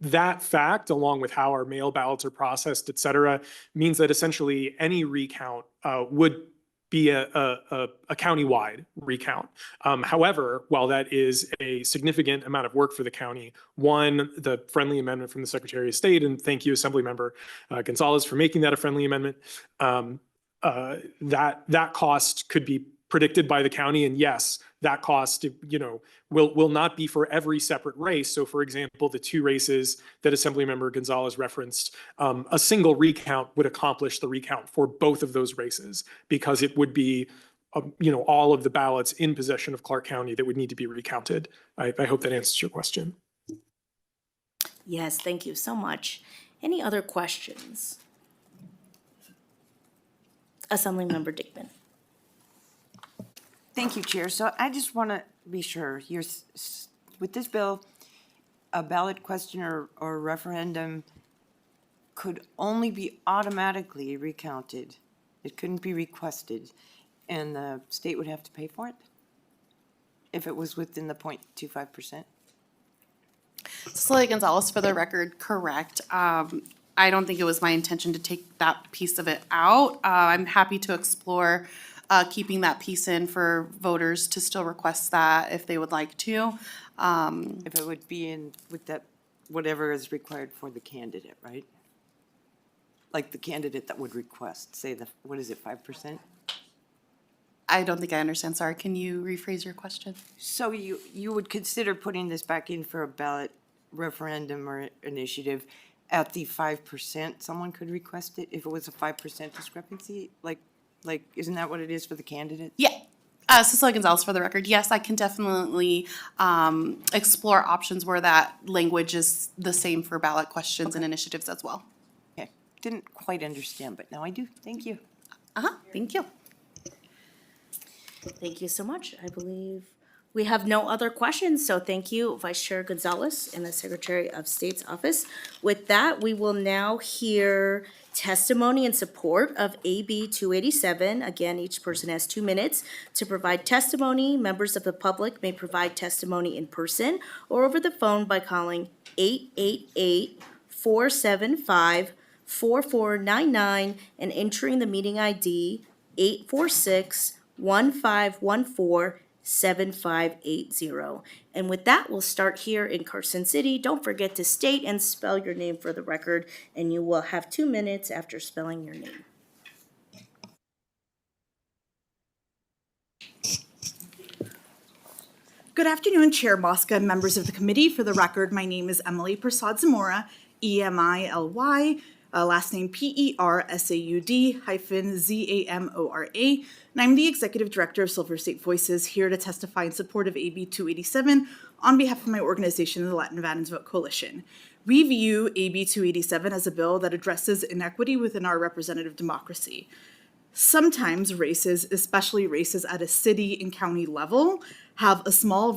That fact, along with how our mail ballots are processed, et cetera, means that essentially any recount would be a countywide recount. However, while that is a significant amount of work for the county, one, the friendly amendment from the Secretary of State, and thank you, Assemblymember Gonzalez, for making that a friendly amendment, that cost could be predicted by the county. And yes, that cost, will not be for every separate race. So for example, the 2 races that Assemblymember Gonzalez referenced, a single recount would accomplish the recount for both of those races, because it would be all of the ballots in possession of Clark County that would need to be recounted. I hope that answers your question. Yes, thank you so much. Any other questions? Assemblymember Dickman. Thank you, Chair. So I just want to be sure, with this bill, a ballot question or referendum could only be automatically recounted. It couldn't be requested, and the state would have to pay for it if it was within the 0.25%. Cecilia Gonzalez, for the record, correct. I don't think it was my intention to take that piece of it out. I'm happy to explore keeping that piece in for voters to still request that if they would like to. If it would be in with that, whatever is required for the candidate, right? Like the candidate that would request, say what is it, 5%? I don't think I understand. Sorry, can you rephrase your question? So you would consider putting this back in for a ballot referendum or initiative at the 5%? Someone could request it if it was a 5% discrepancy? Like, isn't that what it is for the candidate? Yeah. Cecilia Gonzalez, for the record, yes, I can definitely explore options where that language is the same for ballot questions and initiatives as well. Okay, didn't quite understand, but now I do. Thank you. Thank you. Thank you so much. I believe we have no other questions, so thank you, Vice Chair Gonzalez and the Secretary of State's office. With that, we will now hear testimony in support of AB 287. Again, each person has 2 minutes to provide testimony. Members of the public may provide testimony in person or over the phone by calling 888-475-4499 and entering the meeting ID 846-1514-7580. And with that, we'll start here in Carson City. Don't forget to state and spell your name for the record, and you will have 2 minutes after spelling your name. Good afternoon, Chair Mosca and members of the committee. For the record, my name is Emily Prasad Zamora, E-M-I-L-Y, last name P-E-R-S-A-U-D-ZAMORA, and I'm the Executive Director of Silver State Voices, here to testify in support of AB 287 on behalf of my organization, the Latin Nevadans Vote Coalition. We view AB 287 as a bill that addresses inequity within our representative democracy. Sometimes races, especially races at a city and county level, have a small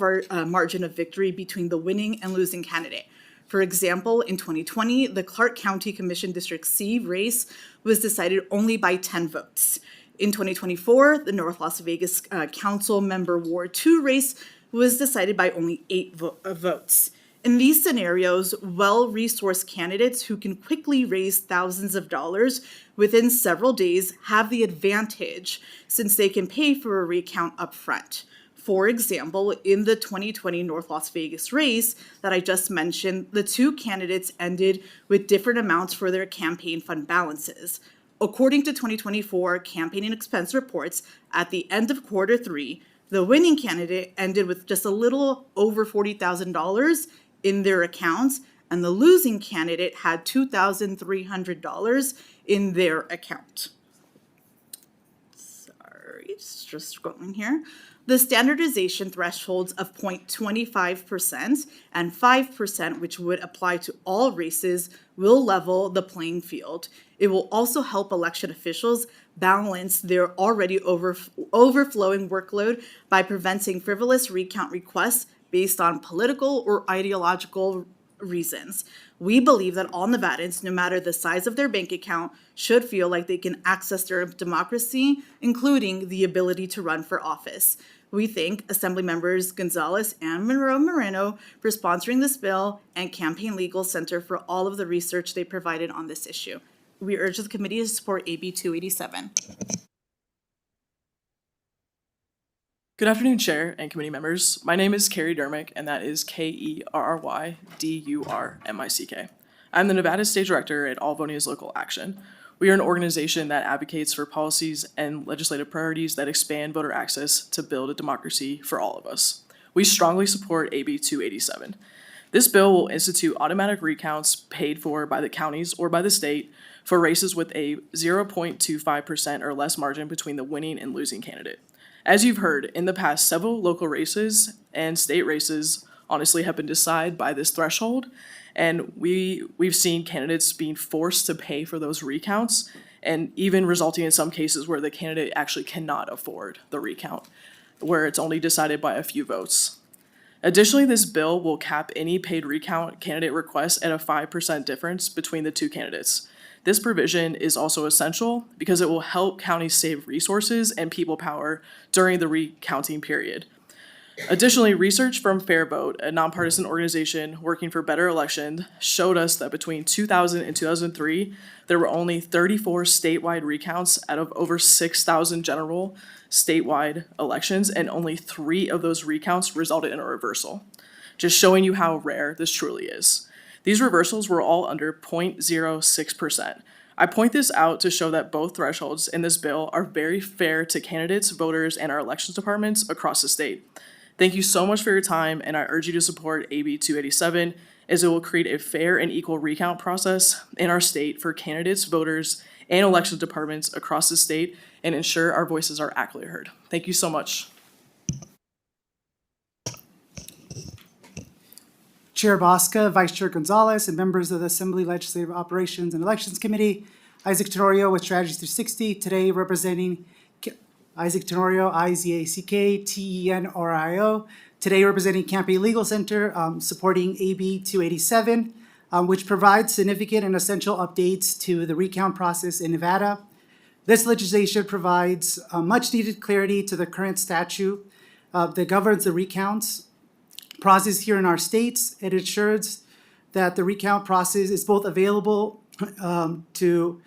margin of victory between the winning and losing candidate. For example, in 2020, the Clark County Commission District C race was decided only by 10 votes. In 2024, the North Las Vegas Council Member Ward 2 race was decided by only 8 votes. In these scenarios, well-resourced candidates who can quickly raise thousands of dollars within several days have the advantage, since they can pay for a recount up front. For example, in the 2020 North Las Vegas race that I just mentioned, the 2 candidates ended with different amounts for their campaign fund balances. According to 2024 campaign expense reports, at the end of quarter 3, the winning candidate ended with just a little over $40,000 in their accounts, and the losing candidate had $2,300 in their account. Sorry, it's just scrolling here. The standardization thresholds of 0.25% and 5%, which would apply to all races, will level the playing field. It will also help election officials balance their already overflowing workload by preventing frivolous recount requests based on political or ideological reasons. We believe that all Nevadans, no matter the size of their bank account, should feel like they can access their democracy, including the ability to run for office. We thank Assembly Members Gonzalez and Monroe Moreno for sponsoring this bill, and Campaign Legal Center for all of the research they provided on this issue. We urge the committee to support AB 287. Good afternoon, Chair and committee members. My name is Carrie Durmick, and that is Kerrydurmick. I'm the Nevada State Director at All Voting is Local Action. We are an organization that advocates for policies and legislative priorities that expand voter access to build a democracy for all of us. We strongly support AB 287. This bill will institute automatic recounts paid for by the counties or by the state for races with a 0.25% or less margin between the winning and losing candidate. As you've heard, in the past, several local races and state races honestly have been decided by this threshold, and we've seen candidates being forced to pay for those recounts, and even resulting in some cases where the candidate actually cannot afford the recount, where it's only decided by a few votes. Additionally, this bill will cap any paid recount candidate requests at a 5% difference between the two candidates. This provision is also essential because it will help counties save resources and people power during the recounting period. Additionally, research from Fair Vote, a nonpartisan organization working for better elections, showed us that between 2000 and 2003, there were only 34 statewide recounts out of over 6,000 general statewide elections, and only 3 of those recounts resulted in a reversal, just showing you how rare this truly is. These reversals were all under 0.06%. I point this out to show that both thresholds in this bill are very fair to candidates, voters, and our elections departments across the state. Thank you so much for your time, and I urge you to support AB 287, as it will create a fair and equal recount process in our state for candidates, voters, and elections departments across the state, and ensure our voices are accurately heard. Thank you so much. Chair Bosca, Vice Chair Gonzalez, and members of the Assembly Legislative Operations and Elections Committee, Isaac Tenorio with Strategy 360, today representing Isaac Tenorio, IZACK-TENRIO, today representing Campy Legal Center, supporting AB 287, which provides significant and essential updates to the recount process in Nevada. This legislation provides much needed clarity to the current statute that governs the recounts process here in our states. It ensures that the recount process is both available to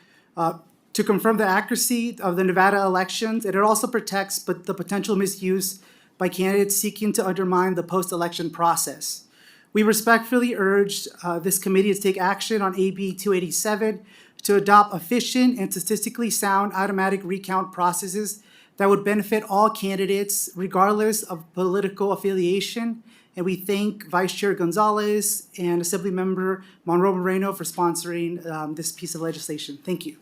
confirm the accuracy of the Nevada elections, and it also protects the potential misuse by candidates seeking to undermine the post-election process. We respectfully urge this committee to take action on AB 287 to adopt efficient and statistically sound automatic recount processes that would benefit all candidates regardless of political affiliation. And we thank Vice Chair Gonzalez and Assemblymember Monroe Moreno for sponsoring this piece of legislation. Thank you.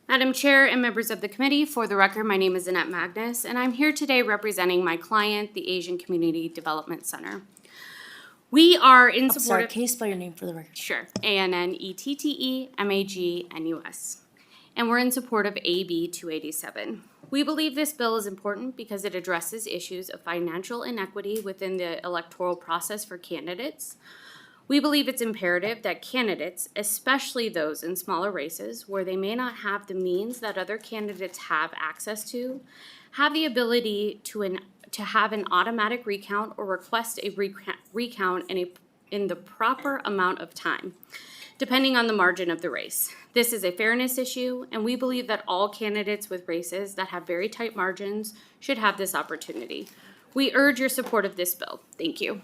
Madam Chair and members of the committee, for the record, my name is Annette Magnus, and I'm here today representing my client, the Asian Community Development Center. We are in support sorry, of— can you spell your name for the record? Sure, ANNETTEMAGNUS. And we're in support of AB 287. We believe this bill is important because it addresses issues of financial inequity within the electoral process for candidates. We believe it's imperative that candidates, especially those in smaller races where they may not have the means that other candidates have access to, have the ability to have an automatic recount or request a recount in the proper amount of time, depending on the margin of the race. This is a fairness issue, and we believe that all candidates with races that have very tight margins should have this opportunity. We urge your support of this bill. Thank you.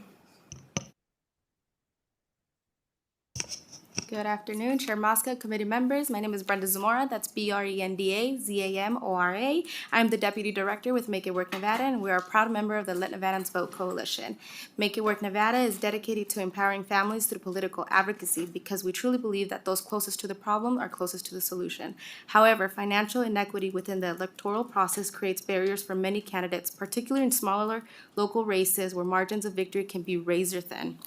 Good afternoon, Chair Mosca, committee members. My name is Brenda Zamora. That's BRENDA-ZAMORA. I'm the Deputy Director with Make It Work Nevada, and we are a proud member of the Let Nevadans Vote Coalition. Make It Work Nevada is dedicated to empowering families through political advocacy because we truly believe that those closest to the problem are closest to the solution. However, financial inequity within the electoral process creates barriers for many candidates, particularly in smaller local races where margins of victory can be razor thin.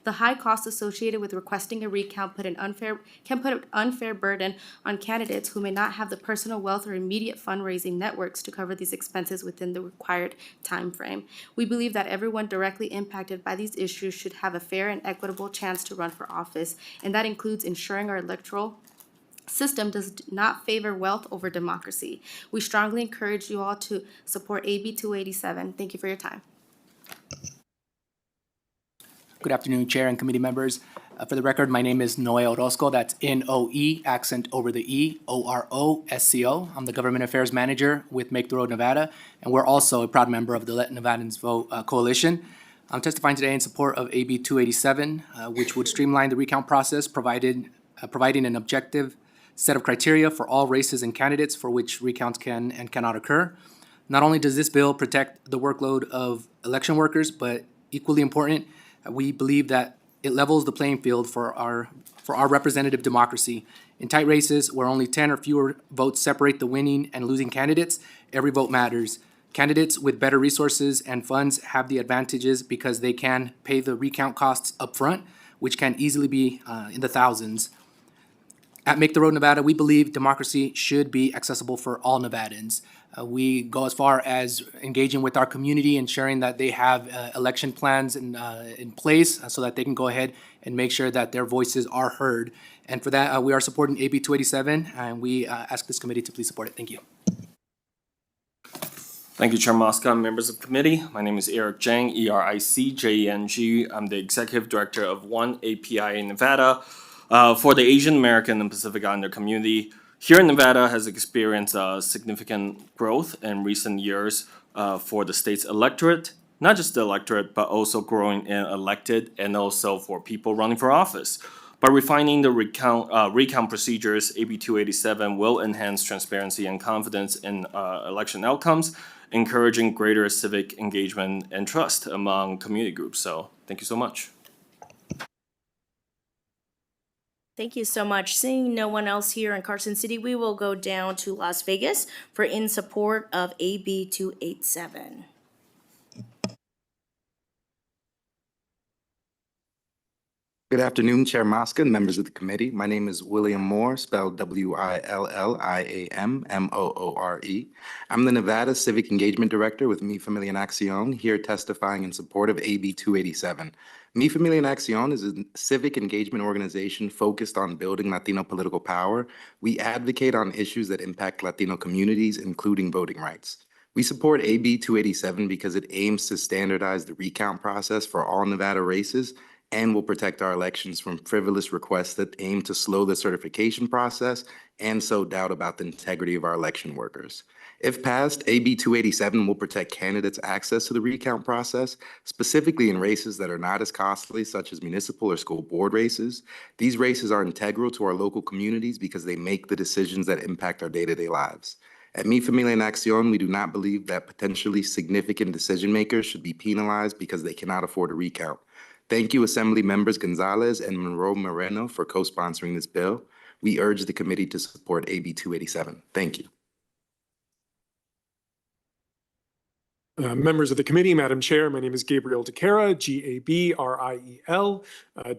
The high costs associated with requesting a recount can put an unfair burden on candidates who may not have the personal wealth or immediate fundraising networks to cover these expenses within the required time frame. We believe that everyone directly impacted by these issues should have a fair and equitable chance to run for office, and that includes ensuring our electoral system does not favor wealth over democracy. We strongly encourage you all to support AB 287. Thank you for your time. Good afternoon, Chair and committee members. For the record, my name is Noe Orozco. That's N-O-E, accent over the E, O-R-O-S-C-O. I'm the Government Affairs Manager with Make the Road Nevada, and we're also a proud member of the Let Nevadans Vote Coalition. I'm testifying today in support of AB 287, which would streamline the recount process, providing an objective set of criteria for all races and candidates for which recounts can and cannot occur. Not only does this bill protect the workload of election workers, but equally important, we believe that it levels the playing field for our representative democracy. In tight races where only 10 or fewer votes separate the winning and losing candidates, every vote matters. Candidates with better resources and funds have the advantages because they can pay the recount costs up front, which can easily be in the thousands. At Make the Road Nevada, we believe democracy should be accessible for all Nevadans. We go as far as engaging with our community, ensuring that they have election plans in place so that they can go ahead and make sure that their voices are heard. And for that, we are supporting AB 287, and we ask this committee to please support it. Thank you. Thank you, Chair Mosca and members of the committee. My name is Eric Jang, E-R-I-C-J-E-N-G. I'm the Executive Director of One API in Nevada for the Asian American and Pacific Islander community. Here in Nevada has experienced significant growth in recent years for the state's electorate, not just the electorate, but also growing in elected and also for people running for office. By refining the recount procedures, AB 287 will enhance transparency and confidence in election outcomes, encouraging greater civic engagement and trust among community groups. So thank you so much. Thank you so much. Seeing no one else here in Carson City, we will go down to Las Vegas for in support of AB 287. Good afternoon, Chair Mosca and members of the committee. My name is William Moore, spelled W-I-L-L-I-A-M-M-O-O-R-E. I'm the Nevada Civic Engagement Director with Mi Familia en Acción, here testifying in support of AB 287. Mi Familia en Acción is a civic engagement organization focused on building Latino political power. We advocate on issues that impact Latino communities, including voting rights. We support AB 287 because it aims to standardize the recount process for all Nevada races and will protect our elections from frivolous requests that aim to slow the certification process and sow doubt about the integrity of our election workers. If passed, AB 287 will protect candidates' access to the recount process, specifically in races that are not as costly, such as municipal or school board races. These races are integral to our local communities because they make the decisions that impact our day-to-day lives. At Mi Familia en Acción, we do not believe that potentially significant decision makers should be penalized because they cannot afford a recount. Thank you, Assembly Members Gonzalez and Monroe Moreno, for co-sponsoring this bill. We urge the committee to support AB 287. Thank you. Members of the committee, Madam Chair, my name is Gabriel DeCara, G-A-B-R-I-E-L,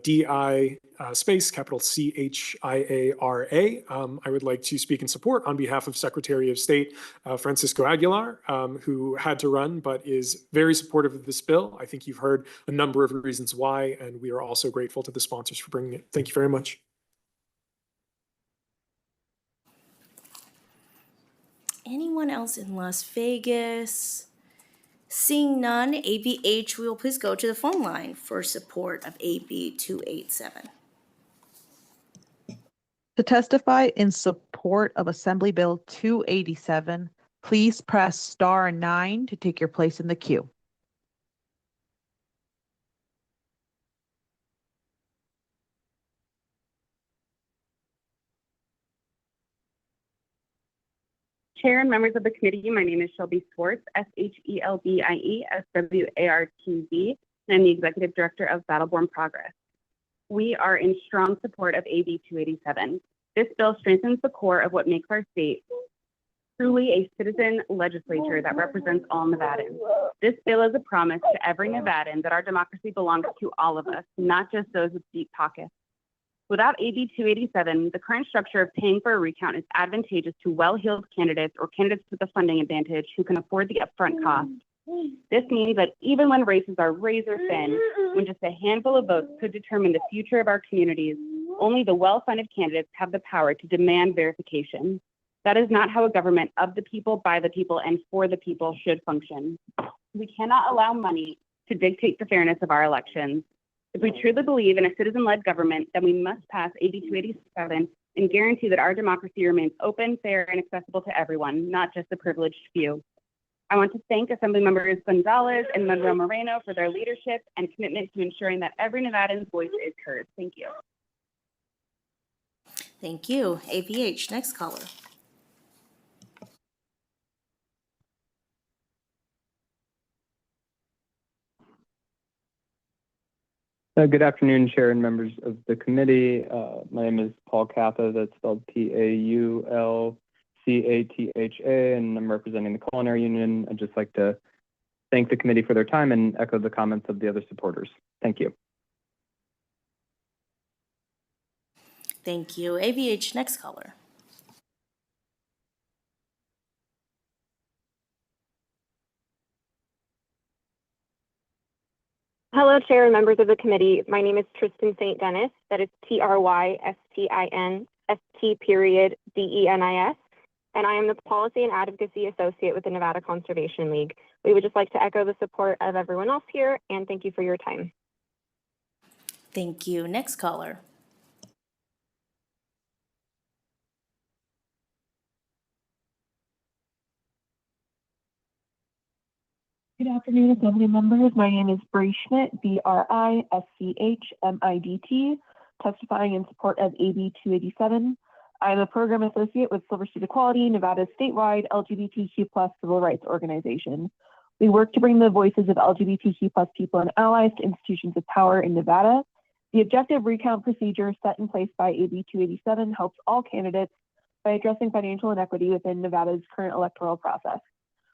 D-I space, capital C-H-I-A-R-A. I would like to speak in support on behalf of Secretary of State Francisco Aguilar, who had to run but is very supportive of this bill. I think you've heard a number of reasons why, and we are also grateful to the sponsors for bringing it. Thank you very much. Anyone else in Las Vegas? Seeing none, AVH, we will please go to the phone line for support of AB 287. To testify in support of Assembly Bill 287, please press star 9 to take your place in the queue. Chair and members of the committee, my name is Shelby Swartz, S-H-E-L-B-I-E, S-W-A-R-T-Z, and I'm the Executive Director of Battleborn Progress. We are in strong support of AB 287. This bill strengthens the core of what makes our state truly a citizen legislature that represents all Nevadans. This bill is a promise to every Nevadan that our democracy belongs to all of us, not just those with deep pockets. Without AB 287, the current structure of paying for a recount is advantageous to well-heeled candidates or candidates with a funding advantage who can afford the upfront cost. This means that even when races are razor thin, when just a handful of votes could determine the future of our communities, only the well-funded candidates have the power to demand verification. That is not how a government of the people, by the people, and for the people should function. We cannot allow money to dictate the fairness of our elections. If we truly believe in a citizen-led government, then we must pass AB 287 and guarantee that our democracy remains open, fair, and accessible to everyone, not just the privileged few. I want to thank Assembly Members Gonzalez and Monroe Moreno for their leadership and commitment to ensuring that every Nevadan's voice is heard. Thank you. Thank you. AVH, next caller. Good afternoon, Chair and members of the committee. My name is Paul Catha, that's spelled Paulcatha, and I'm representing the Culinary Union. I'd just like to thank the committee for their time and echo the comments of the other supporters. Thank you. Thank you. AVH, next caller. Hello, Chair and members of the committee. My name is Tristan St. Dennis. That is TRYSTINST.DENIS. And I am the Policy and Advocacy Associate with the Nevada Conservation League. We would just like to echo the support of everyone else here, and thank you for your time. Thank you. Next caller. Good afternoon, Assembly members. My name is Bree Schmidt, BRISCHMIDT, testifying in support of AB 287. I am a program associate with Silver State Equality, Nevada's statewide LGBTQ+ civil rights organization. We work to bring the voices of LGBTQ+ people and allies to institutions of power in Nevada. The objective recount procedure set in place by AB 287 helps all candidates by addressing financial inequity within Nevada's current electoral process.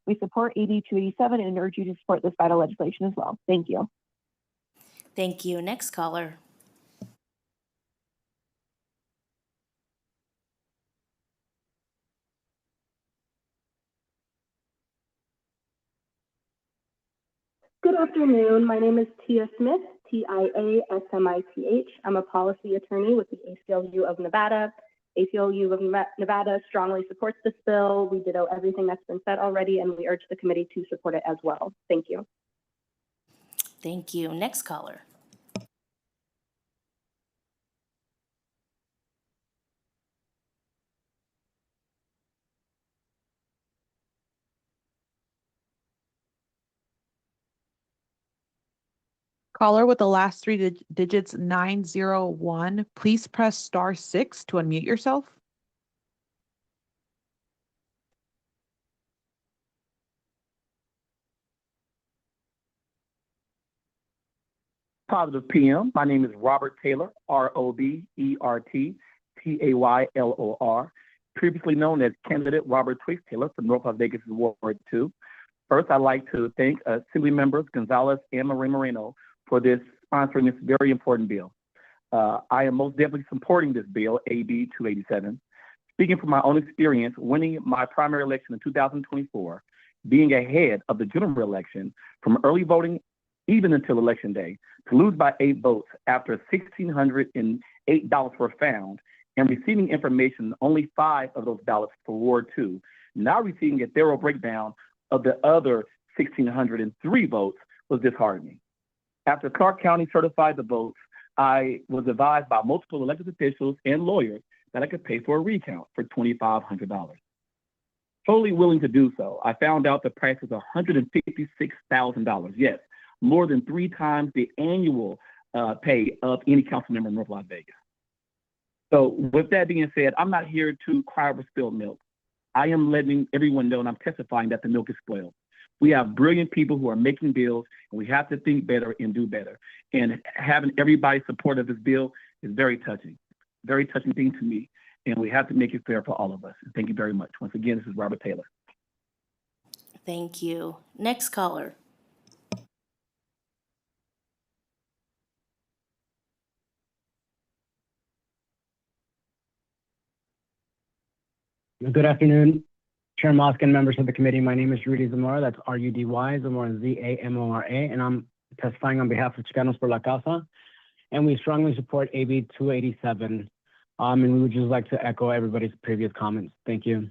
We support AB 287 and urge you to support this vital legislation as well. Thank you. Thank you. Next caller. Good afternoon. My name is Tia Smith, TIASMITH. I'm a policy attorney with the ACLU of Nevada. ACLU of Nevada strongly supports this bill. We ditto everything that's been said already, and we urge the committee to support it as well. Thank you. Thank you. Next caller. Caller with the last three digits 901, please press *6 to unmute yourself. Positive PM. My name is Robert Taylor, ROBERT TAYLOR, previously known as candidate Robert Twiggs Taylor from North Las Vegas Ward 2. First, I'd like to thank Assembly members Gonzalez and Moreno for sponsoring this very important bill. I am most definitely supporting this bill, AB 287. Speaking from my own experience, winning my primary election in 2024, being ahead of the general election from early voting even until election day, to lose by 8 votes after $1,608 were found, and receiving information only 5 of those ballots for Ward 2, now receiving a thorough breakdown of the other 1,603 votes was disheartening. After Clark County certified the votes, I was advised by multiple elected officials and lawyers that I could pay for a recount for $2,500. Totally willing to do so, I found out the price was $156,000. Yes, more than 3 times the annual pay of any council member in North Las Vegas. So with that being said, I'm not here to cry over spilled milk. I am letting everyone know, and I'm testifying that the milk is spoiled. We have brilliant people who are making bills, and we have to think better and do better. And having everybody support of this bill is very touching thing to me. And we have to make it fair for all of us. Thank you very much. Once again, this is Robert Taylor. Thank you. Next caller. Good afternoon, Chair Mosk and members of the committee. My name is Rudy Zamora. That's R-U-D-Y, Zamora, Z-A-M-O-R-A, and I'm testifying on behalf of Chicanos por la Casa. And we strongly support AB 287. And we would just like to echo everybody's previous comments. Thank you.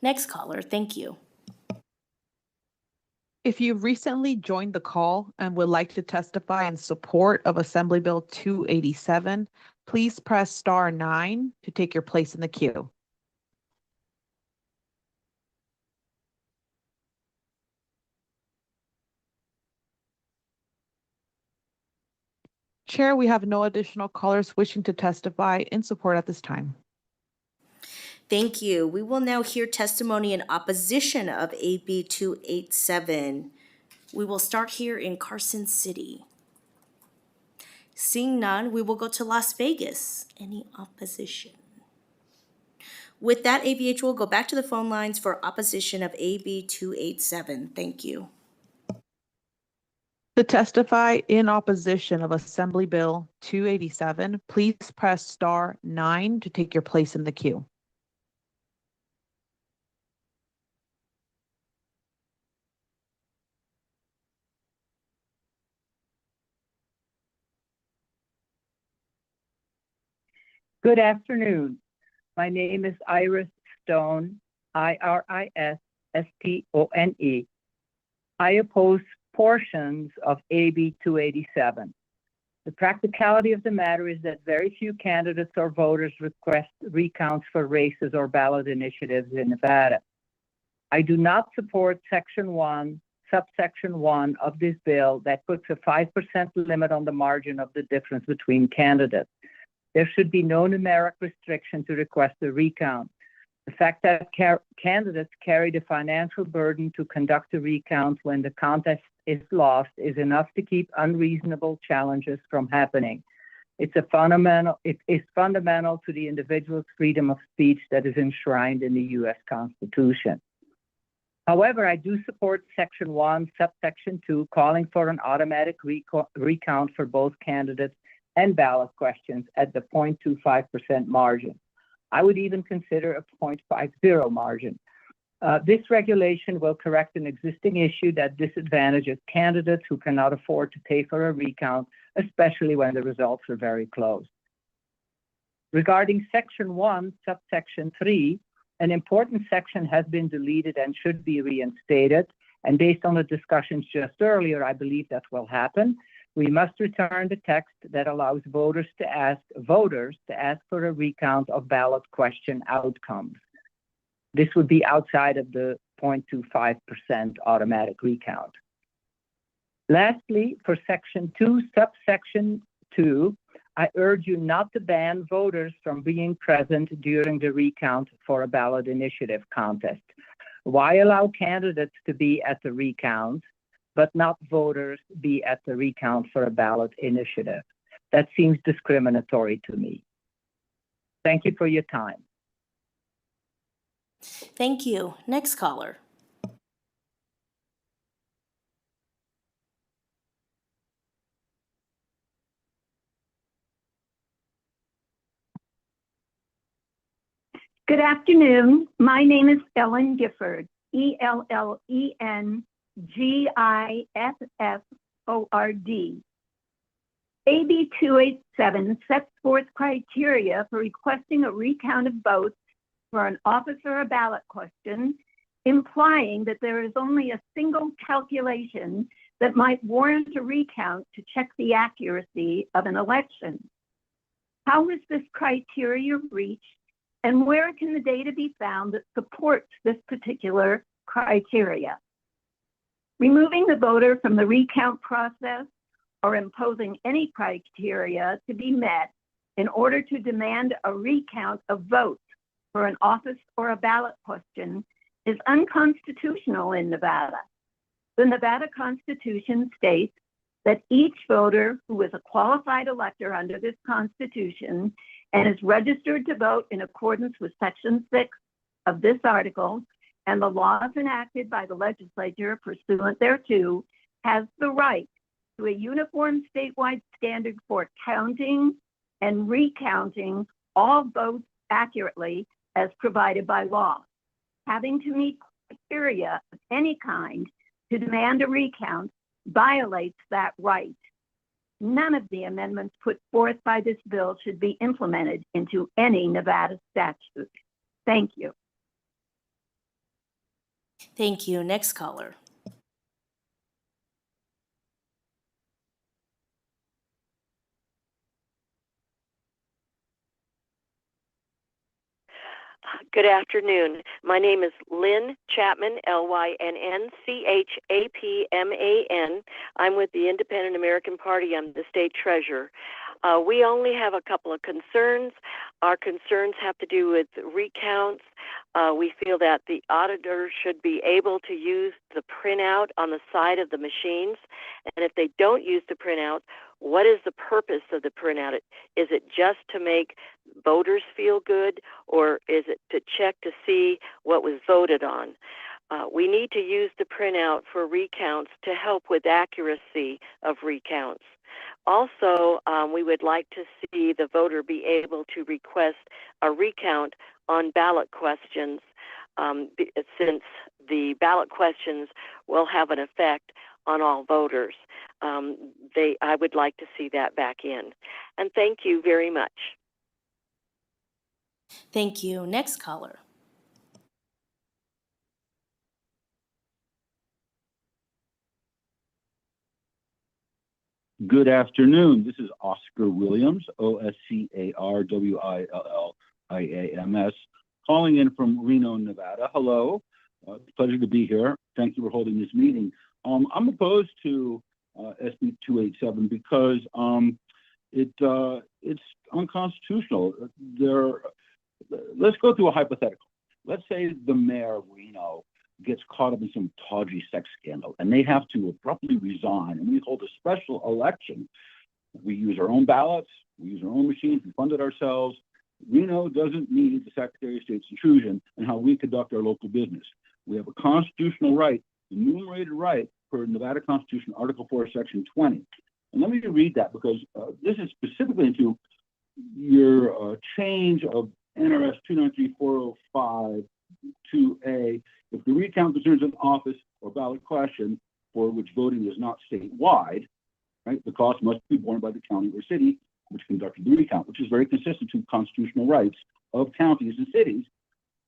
Next caller. Thank you. If you recently joined the call and would like to testify in support of Assembly Bill 287, please press star 9 to take your place in the queue. Chair, we have no additional callers wishing to testify in support at this time. Thank you. We will now hear testimony in opposition of AB 287. We will start here in Carson City. Seeing none, we will go to Las Vegas. Any opposition? With that, ABH will go back to the phone lines for opposition of AB 287. Thank you. To testify in opposition of Assembly Bill 287, please press star 9 to take your place in the queue. Good afternoon. My name is Iris Stone, IRISSTONE. I oppose portions of AB 287. The practicality of the matter is that very few candidates or voters request recounts for races or ballot initiatives in Nevada. I do not support Section 1, subsection 1 of this bill that puts a 5% limit on the margin of the difference between candidates. There should be no numeric restriction to request a recount. The fact that candidates carry the financial burden to conduct a recount when the contest is lost is enough to keep unreasonable challenges from happening. It is fundamental to the individual's freedom of speech that is enshrined in the U.S. Constitution. However, I do support Section 1, subsection 2, calling for an automatic recount for both candidates and ballot questions at the 0.25% margin. I would even consider a 0.50 margin. This regulation will correct an existing issue that disadvantages candidates who cannot afford to pay for a recount, especially when the results are very close. Regarding Section 1, subsection 3, an important section has been deleted and should be reinstated. And based on the discussions just earlier, I believe that will happen. We must return the text that allows voters to ask for a recount of ballot question outcomes. This would be outside of the 0.25% automatic recount. Lastly, for Section 2, subsection 2, I urge you not to ban voters from being present during the recount for a ballot initiative contest. Why allow candidates to be at the recount, but not voters be at the recount for a ballot initiative? That seems discriminatory to me. Thank you for your time. Thank you. Next caller. Good afternoon. My name is Ellen Gifford, ELLENGIFFORD. AB 287 sets forth criteria for requesting a recount of votes for an office or a ballot question, implying that there is only a single calculation that might warrant a recount to check the accuracy of an election. How is this criteria reached, and where can the data be found that supports this particular criteria? Removing the voter from the recount process or imposing any criteria to be met in order to demand a recount of votes for an office or a ballot question is unconstitutional in Nevada. The Nevada Constitution states that each voter who is a qualified elector under this Constitution and is registered to vote in accordance with Section 6 of this article and the laws enacted by the legislature pursuant thereto has the right to a uniform statewide standard for counting and recounting all votes accurately as provided by law. Having to meet criteria of any kind to demand a recount violates that right. None of the amendments put forth by this bill should be implemented into any Nevada statute. Thank you. Thank you. Next caller. Good afternoon. My name is Lynn Chapman, LYNNCHAPMAN. I'm with the Independent American Party. I'm the state treasurer. We only have a couple of concerns. Our concerns have to do with recounts. We feel that the auditor should be able to use the printout on the side of the machines. And if they don't use the printout, what is the purpose of the printout? Is it just to make voters feel good, or is it to check to see what was voted on? We need to use the printout for recounts to help with accuracy of recounts. Also, we would like to see the voter be able to request a recount on ballot questions, since the ballot questions will have an effect on all voters. I would like to see that back in. And thank you very much. Thank you. Next caller. Good afternoon. This is Oscar Williams, OSCARWILLIAMS, calling in from Reno, Nevada. Hello. Pleasure to be here. Thank you for holding this meeting. I'm opposed to SB 287 because it's unconstitutional. Let's go through a hypothetical. Let's say the mayor of Reno gets caught up in some tawdry sex scandal and they have to abruptly resign, and we hold a special election. We use our own ballots, we use our own machines, we fund it ourselves. Reno doesn't need the Secretary of State's intrusion in how we conduct our local business. We have a constitutional right, enumerated right per Nevada Constitution, Article 4, Section 20. And let me read that because this is specifically into your change of NRS 293-405-2A. If the recount concerns an office or ballot question for which voting is not statewide, right, the cost must be borne by the county or city which conducted the recount, which is very consistent to constitutional rights of counties and cities.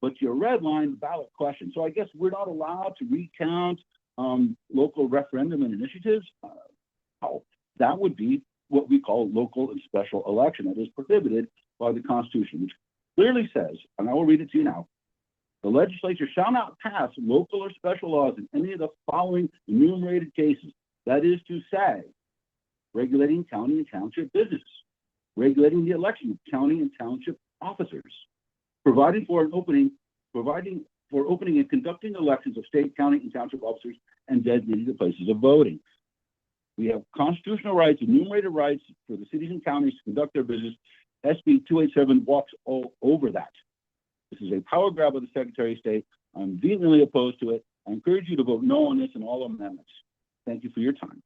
But your red line, the ballot question. So I guess we're not allowed to recount local referendum and initiatives. That would be what we call local and special election. That is prohibited by the Constitution, which clearly says, and I will read it to you now, the legislature shall not pass local or special laws in any of the following enumerated cases. That is to say, regulating county and township business, regulating the election of county and township officers, providing for opening and conducting elections of state, county, and township officers, and designating the places of voting. We have constitutional rights, enumerated rights for the cities and counties to conduct their business. SB 287 walks all over that. This is a power grab of the Secretary of State. I'm vehemently opposed to it. I encourage you to vote no on this and all amendments. Thank you for your time.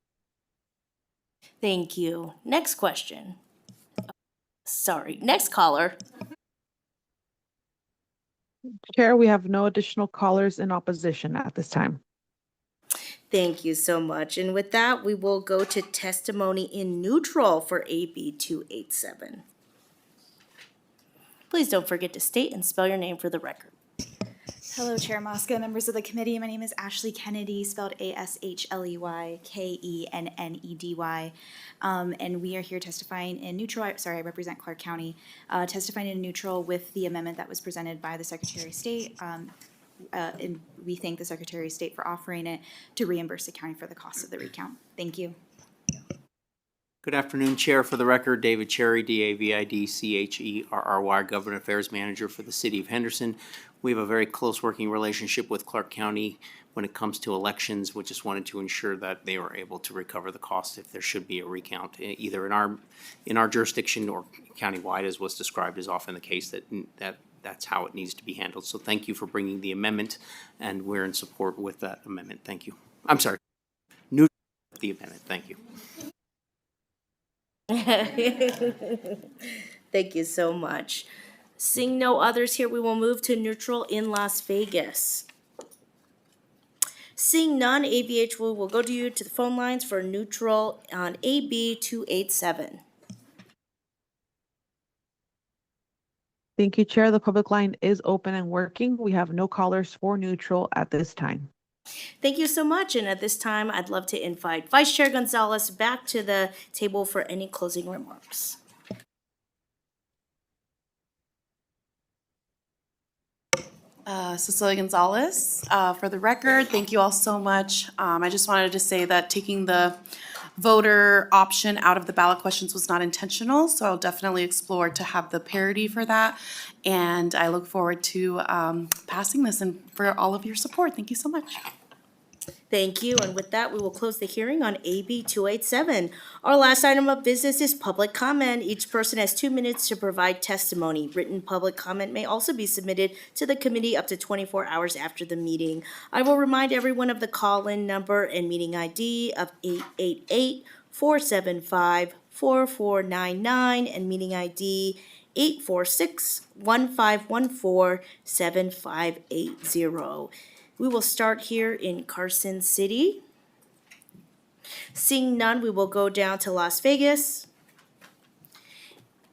Thank you. Next question. Sorry, next caller. Chair, we have no additional callers in opposition at this time. Thank you so much. And with that, we will go to testimony in neutral for AB 287. Please don't forget to state and spell your name for the record. Hello, Chair Mosca, members of the committee. My name is Ashley Kennedy, spelled ASHLEY, and we are here testifying in neutral. I represent Clark County, testifying in neutral with the amendment that was presented by the Secretary of State. And we thank the Secretary of State for offering it to reimburse the county for the cost of the recount. Thank you. Good afternoon, Chair. For the record, David Cherry, DAVIDCHERRY, Government Affairs Manager for the City of Henderson. We have a very close working relationship with Clark County when it comes to elections. We just wanted to ensure that they were able to recover the cost if there should be a recount, either in our jurisdiction or countywide, as was described as often the case that's how it needs to be handled. So thank you for bringing the amendment, and we're in support with that amendment. Thank you. I'm sorry, neutral with the amendment. Thank you. Thank you so much. Seeing no others here, we will move to neutral in Las Vegas. Seeing none, ABH will go to you to the phone lines for neutral on AB 287. Thank you, Chair. The public line is open and working. We have no callers for neutral at this time. Thank you so much. And at this time, I'd love to invite Vice Chair Gonzalez back to the table for any closing remarks. Cecilia Gonzalez. For the record, thank you all so much. I just wanted to say that taking the voter option out of the ballot questions was not intentional, so I'll definitely explore to have the parity for that. And I look forward to passing this and for all of your support. Thank you so much. Thank you, and with that, we will close the hearing on AB 287. Our last item of business is public comment. Each person has 2 minutes to provide testimony. Written public comment may also be submitted to the committee up to 24 hours after the meeting. I will remind everyone of the call-in number and meeting ID of 888-475-4499 and meeting ID 846-1514-7580. We will start here in Carson City. Seeing none, we will go down to Las Vegas.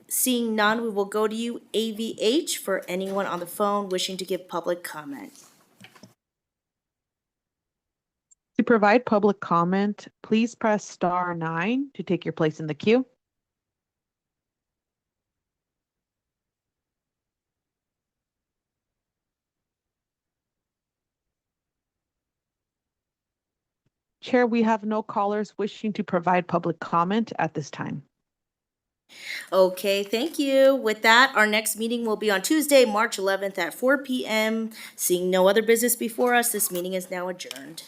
Seeing none, we will go to you, AVH, for anyone on the phone wishing to give public comment. To provide public comment, please press star 9 to take your place in the queue. Chair, we have no callers wishing to provide public comment at this time. Okay, thank you. With that, our next meeting will be on Tuesday, March 11th at 4 p.m. Seeing no other business before us, this meeting is now adjourned.